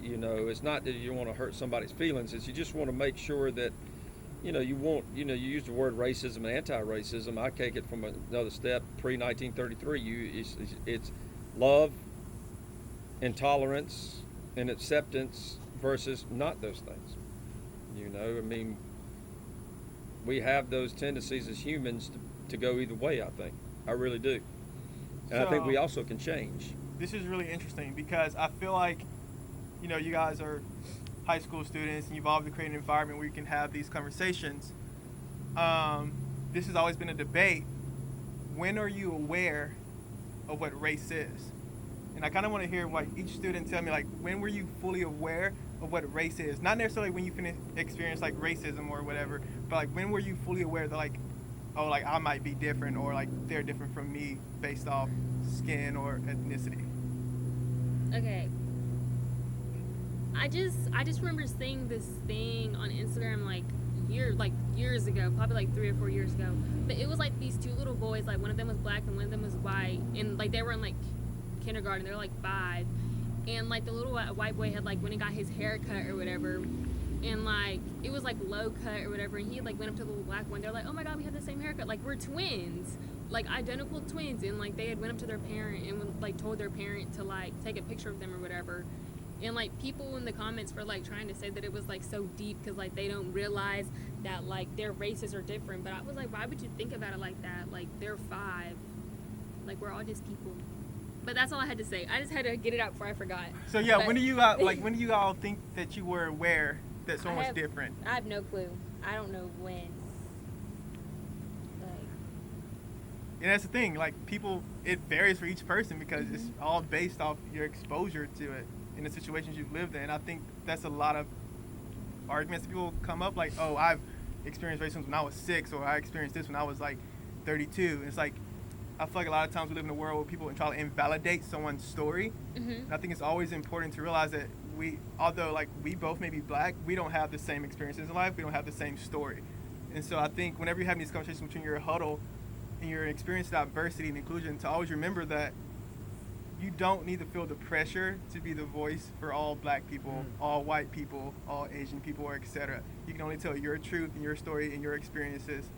It's not that you want to hurt somebody's feelings. It's you just want to make sure that, you use the word racism and anti-racism. I take it from another step, pre-1933. It's love, intolerance, and acceptance versus not those things. We have those tendencies as humans to go either way, I think. I really do. And I think we also can change. This is really interesting because I feel like, you guys are high school students and you've all created an environment where you can have these conversations. This has always been a debate. When are you aware of what race is? And I kind of want to hear each student tell me when were you fully aware of what race is? Not necessarily when you experience racism or whatever, but when were you fully aware that I might be different, or they're different from me based off skin or ethnicity? Okay. I just remember seeing this thing on Instagram years ago, probably 3 or 4 years ago. But it was these two little boys, one of them was black and one of them was white, and they were in kindergarten. They were 5, and the little white boy had went and got his hair cut or whatever, and it was low cut or whatever, and he went up to the little black one. They're oh my god, we have the same haircut, we're twins, identical twins, and they had went up to their parent and told their parent to take a picture of them or whatever. And people in the comments were trying to say that it was so deep because they don't realize that their races are different. But I was why would you think about it like that? They're 5, we're all just people. But that's all I had to say. I just had to get it out before I forgot. So yeah, when do you when do you all think that you were aware that someone was different? I have no clue. I don't know when. And that's the thing, people, it varies for each person because it's all based off your exposure to it in the situations you've lived in. And I think that's a lot of arguments that people come up oh, I've experienced racism when I was 6, or I experienced this when I was 32. And it's I feel like a lot of times we live in a world where people try to invalidate someone's story. And I think it's always important to realize that although we both may be black, we don't have the same experiences in life. We don't have the same story. And so I think whenever you're having these conversations between your huddle and your experience diversity and inclusion, to always remember that you don't need to feel the pressure to be the voice for all black people, all white people, all Asian people, or etc. You can only tell your truth and your story and your experiences.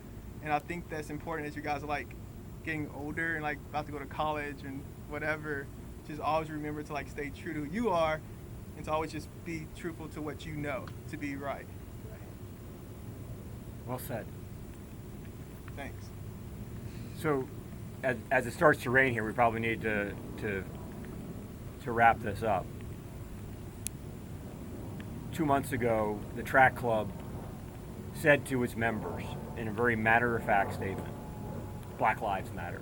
And I think that's important as you guys are getting older and about to go to college and whatever. Just always remember to stay true to who you are, and to always just be truthful to what you know to be right. Well said. Thanks. So, as it starts to rain here, we probably need to wrap this up. 2 months ago, the track club said to its members in a very matter-of-fact statement, Black Lives Matter.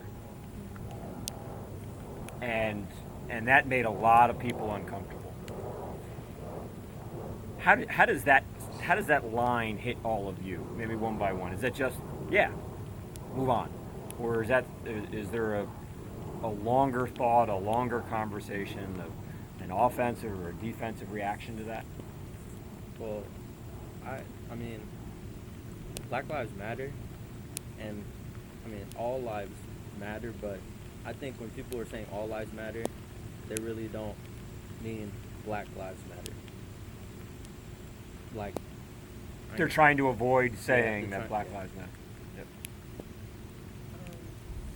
And that made a lot of people uncomfortable. how does that line hit all of you? Maybe one by one. Is that just move on, or is there a longer thought, a longer conversation, an offensive or a defensive reaction to that? Well, I mean, Black Lives Matter, and I mean all lives matter, but I think when people are saying all lives matter, they really don't mean Black Lives Matter. Like They're trying to avoid saying they're that trying- Black Lives Matter. Yep.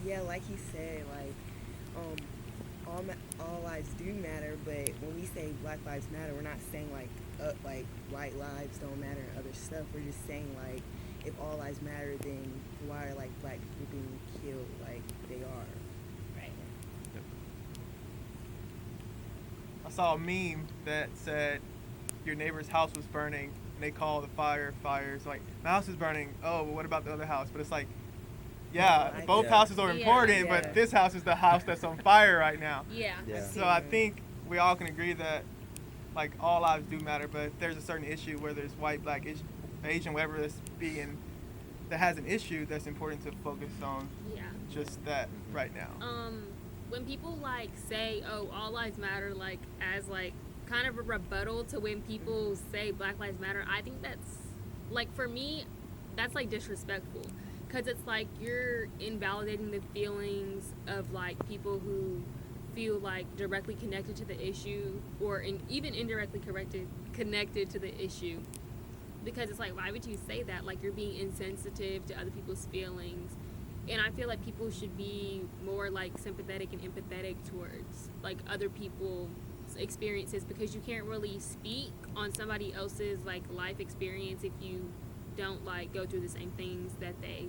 Yeah, like he said, like all lives do matter, but when we say Black Lives Matter, we're not saying like white lives don't matter and other stuff. We're just saying like if all lives matter, then why are like black people being killed like they are? Right. I saw a meme that said your neighbor's house was burning and they call the firefighters like my house is burning. Oh, well, what about the other house? But it's like, yeah, I both get it. houses are important, Yeah. but this house is the house that's on fire right now. Yeah. Yeah. So I think we all can agree that like all lives do matter, but if there's a certain issue, whether it's white, black, Asian, whatever that's that has an issue, that's important to focus on Yeah. just that right now. When people like say, "Oh, all lives matter," like as like kind of a rebuttal to when people say Black Lives Matter, I think that's like for me, that's like disrespectful, because it's like you're invalidating the feelings of like people who feel like directly connected to the issue, or even indirectly connected to the issue. Because it's like, why would you say that? Like you're being insensitive to other people's feelings. And I feel like people should be more like sympathetic and empathetic towards like other people's experiences, because you can't really speak on somebody else's like life experience if you don't like go through the same things that they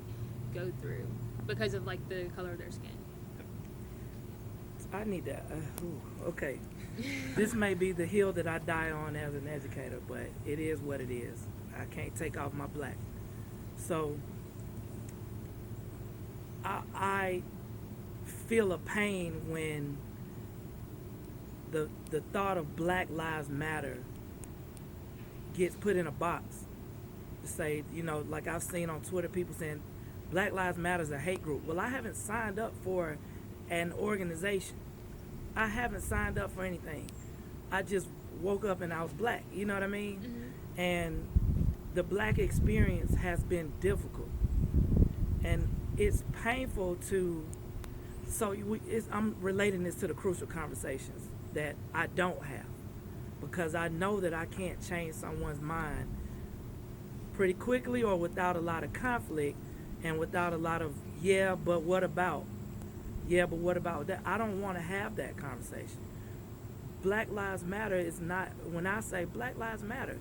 go through because of like the color of their skin. I need that. Okay. This may be the hill that I die on as an educator, but it is what it is. I can't take off my black. So I feel a pain when the thought of Black Lives Matter gets put in a box. To say, you know, like I've seen on Twitter people saying Black Lives Matter is a hate group. Well, I haven't signed up for an organization. I haven't signed up for anything. I just woke up and I was black. You know what I mean? Mm-hmm. And the black experience has been difficult. And it's painful to... I'm relating this to the crucial conversations that I don't have. Because I know that I can't change someone's mind pretty quickly or without a lot of conflict and without a lot of, yeah, but what about? Yeah, but what about that? I don't want to have that conversation. Black Lives Matter is not, when I say Black Lives Matter,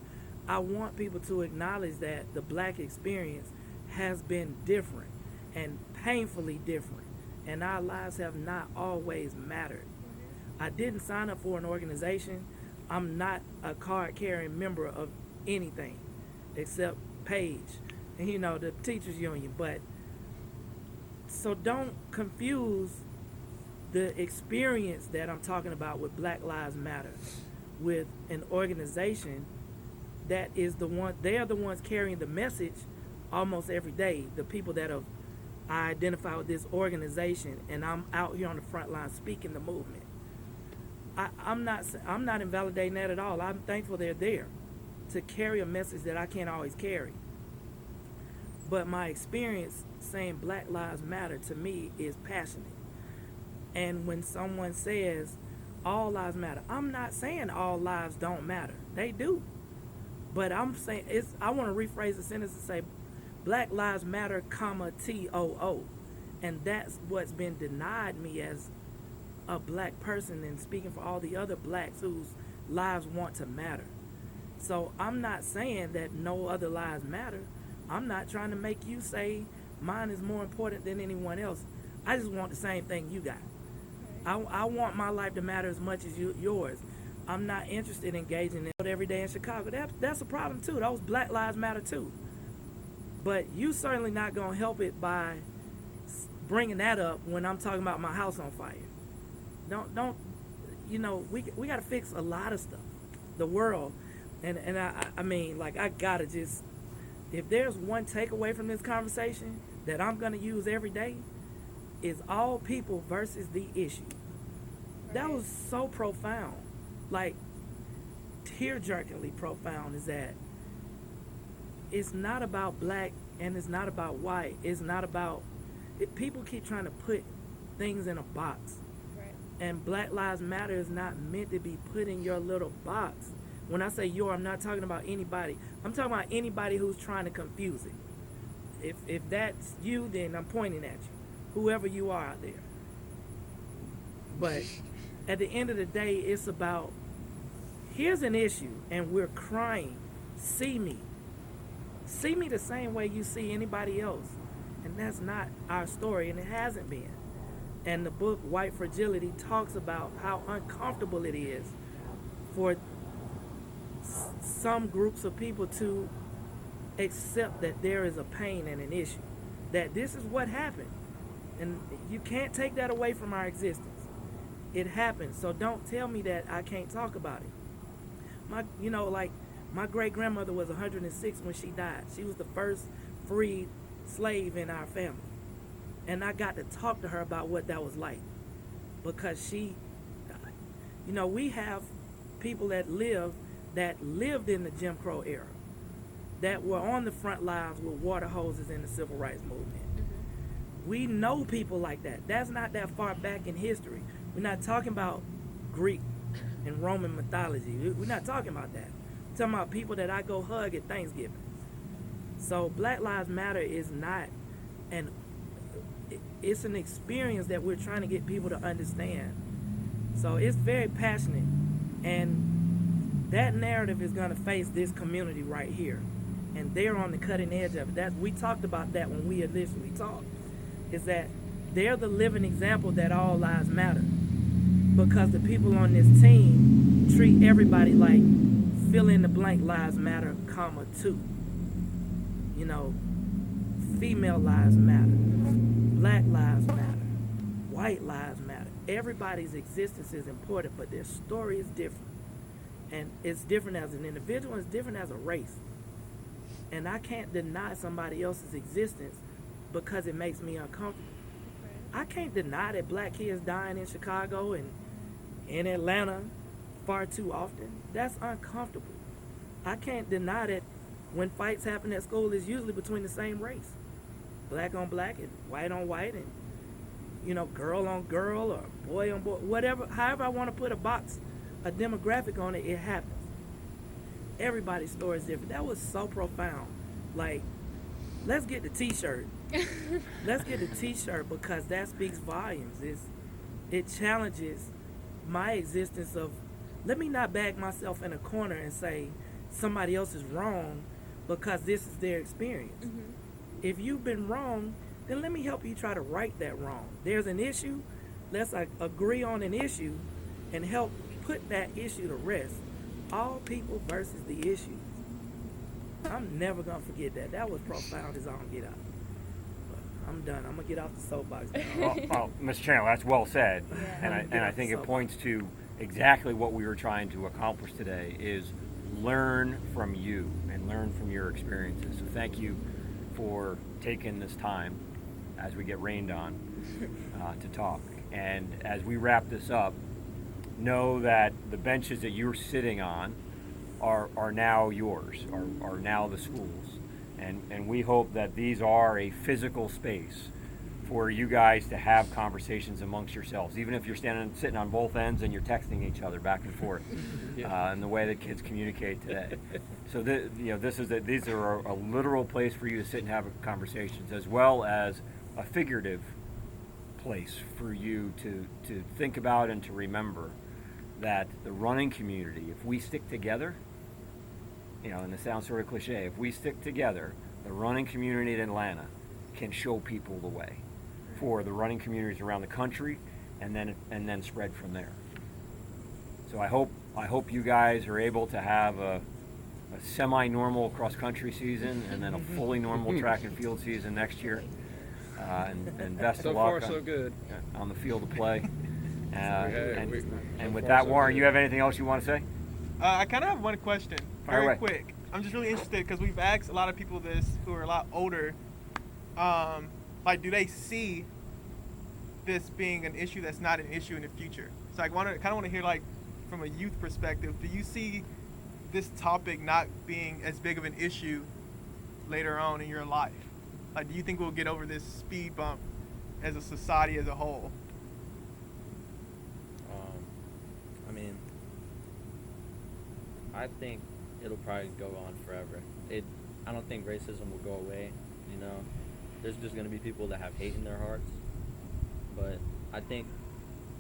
I want people to acknowledge that the black experience has been different and painfully different, and our lives have not always mattered. I didn't sign up for an organization. I'm not a card-carrying member of anything except Page, and you know, the teachers union. But so don't confuse the experience that I'm talking about with Black Lives Matter with an organization that is they are the ones carrying the message almost every day. The people that I identify with this organization, and I'm out here on the front line speaking the movement. I'm not invalidating that at all. I'm thankful they're there to carry a message that I can't always carry. But my experience saying Black Lives Matter to me is passionate. And when someone says all lives matter, I'm not saying all lives don't matter. They do. But I'm saying I want to rephrase the sentence and say Black Lives Matter, TOO. And that's what's been denied me as a black person, and speaking for all the other blacks whose lives want to matter. So I'm not saying that no other lives matter. I'm not trying to make you say mine is more important than anyone else. I just want the same thing you got. I want my life to matter as much as yours. I'm not interested in engaging in it every day in Chicago. That's a problem too. Those Black Lives Matter too. But you certainly not going to help it by bringing that up when I'm talking about my house on fire. Don't you know, we got to fix a lot of stuff. The world. And I mean, like, I gotta just, if there's one takeaway from this conversation that I'm gonna use every day, is all people versus the issue. That was so profound, like tear-jerkingly profound. Is that it's not about black and it's not about white. It's not about people keep trying to put things in a box, Right. and Black Lives Matter is not meant to be put in your little box. When I say your, I'm not talking about anybody. I'm talking about anybody who's trying to confuse it. If that's you, then I'm pointing at you, whoever you are out there. But at the end of the day, it's about, here's an issue and we're crying, see me. See me the same way you see anybody else. And that's not our story, and it hasn't been. And the book White Fragility talks about how uncomfortable it is for some groups of people to accept that there is a pain and an issue, that this is what happened, and you can't take that away from our existence. It happened, so don't tell me that I can't talk about it. My great grandmother was 106 when she died. She was the first freed slave in our family, and I got to talk to her about what that was like, because she, we have people that lived in the Jim Crow era, that were on the front lines with water hoses in the civil rights movement. We know people like that. That's not that far back in history. We're not talking about Greek and Roman mythology. We're not talking about that. We're talking about people that I go hug at Thanksgiving. So Black Lives Matter is not it's an experience that we're trying to get people to understand. So it's very passionate, and that narrative is going to face this community right here, and they're on the cutting edge of it. We talked about that when we initially talked, is that they're the living example that all lives matter, because the people on this team treat everybody like fill in the blank lives matter, comma, too. Female lives matter, black lives matter, white lives matter. Everybody's existence is important, but their story is different. And it's different as an individual, it's different as a race. And I can't deny somebody else's existence because it makes me uncomfortable. I can't deny that black kids dying in Chicago and in Atlanta far too often. That's uncomfortable. I can't deny that when fights happen at school, it's usually between the same race. Black on black and white on white, and girl on girl or boy on boy, whatever, however I want to put a demographic on it, it happens. Everybody's story is different. That was so profound. Like, let's get the t-shirt. Let's get the t-shirt, because that speaks volumes. It challenges my existence of, let me not back myself in a corner and say somebody else is wrong because this is their experience. Mm-hmm. If you've been wrong, then let me help you try to right that wrong. There's an issue. Let's agree on an issue and help put that issue to rest. All people versus the issues. I'm never going to forget that. That was profound as I don't get out. But I'm done. I'm going to get off the soapbox now. Well, Mr. Chandler, that's well said. Yeah. And I think it points to exactly what we were trying to accomplish today, is learn from you and learn from your experiences. So thank you for taking this time as we get rained on to talk. And as we wrap this up, know that the benches that you're sitting on are now yours, are now the schools. And we hope that these are a physical space for you guys to have conversations amongst yourselves, even if you're sitting on both ends and you're texting each other back and forth, and the way that kids communicate today. So these are a literal place for you to sit and have conversations, as well as a figurative place for you to think about and to remember that the running community, if we stick together, and it sounds sort of cliche, if we stick together, the running community in Atlanta can show people the way for the running communities around the country, and then spread from there. So I hope you guys are able to have a semi-normal cross-country season and then a fully normal track and field season next year. And best So of far, luck so good. on the field of play. Yeah, and so with far, that, so Warren, good. you have anything else you want to say? I kind of have one question. Fire very away. quick. I'm just really interested because we've asked a lot of people this who are a lot older. Like, do they see this being an issue that's not an issue in the future? So I kind of want to hear, like, from a youth perspective, do you see this topic not being as big of an issue later on in your life? Like, do you think we'll get over this speed bump as a society as a whole? I mean, I think it'll probably go on forever. I don't think racism will go away. You know, there's just gonna be people that have hate in their hearts. But I think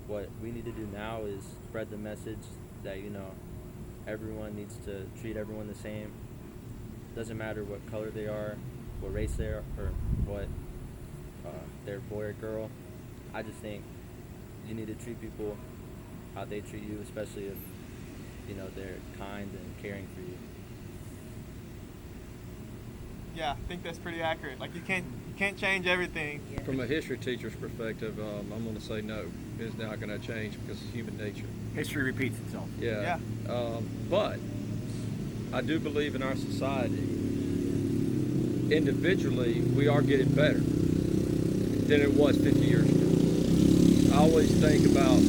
what we need to do now is spread the message that, you know, everyone needs to treat everyone the same. Doesn't matter what color they are, what race they are, or what they're boy or girl. I just think you need to treat people how they treat you, especially if, you know, they're kind and caring for you. Yeah, I think that's pretty accurate. Like, you can't change everything. Yeah. From a history teacher's perspective, I'm going to say no. It's not going to change because it's human nature. History repeats itself. Yeah. But I do believe in our society, individually, we are getting better than it was 50 years ago. I always think about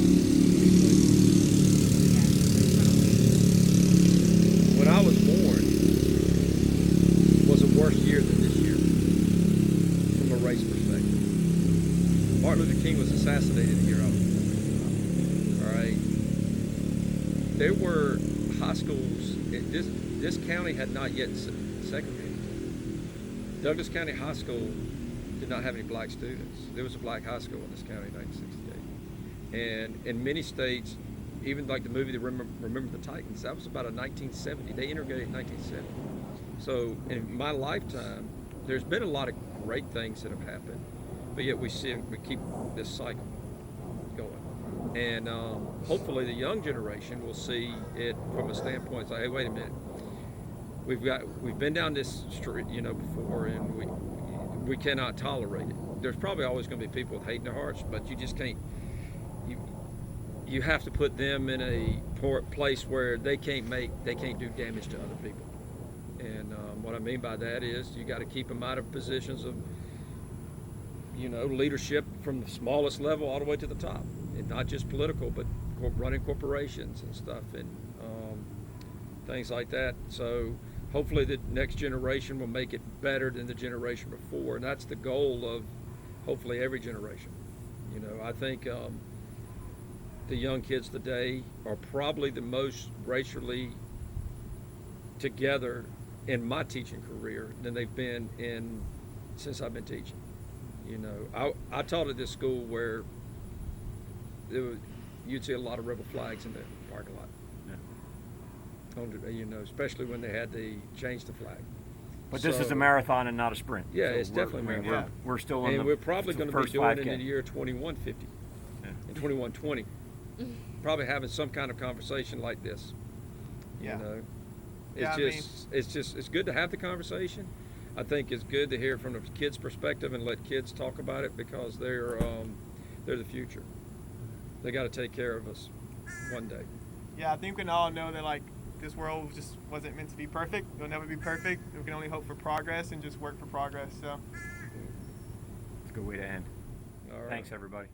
when I was born was a worse year than this year from a race perspective. Martin Luther King was assassinated the year I was born. All right. There were high schools. This county had not yet segregated. Douglas County High School did not have any black students. There was a black high school in this county in 1968. And in many states, even like the movie Remember the Titans, that was about a 1970. They integrated in 1970. So in my lifetime, there's been a lot of great things that have happened, but yet we keep this cycle going. And hopefully the young generation will see it from a standpoint, say, hey, wait a minute. We've been down this street, you know, before, and we cannot tolerate it. There's probably always going to be people with hate in their hearts, but you just can't. You have to put them in a place where they can't do damage to other people. And what I mean by that is you got to keep them out of positions of, you know, leadership from the smallest level all the way to the top, and not just political, but running corporations and stuff, and things like that. So hopefully the next generation will make it better than the generation before, and that's the goal of hopefully every generation. You know, I think the young kids today are probably the most racially together in my teaching career than they've been since I've been teaching. You know, I taught at this school where you'd see a lot of rebel flags in the parking lot. You know, especially when they had to change the flag. But this is a marathon and not a sprint. Yeah, So it's definitely a marathon. We're still in and the we're probably going to be first doing 5K. it in the year 2150 and 2120. Probably having some kind of conversation like this. Yeah. You know, Yeah, it's good to have the conversation. I think it's good to hear from the kids' perspective and let kids talk about it, because they're the future. They got to take care of us one day. Yeah, I think we can all know that, like, this world just wasn't meant to be perfect. It'll never be perfect. We can only hope for progress and just work for progress. So It's a good way to end. All right. Thanks, everybody.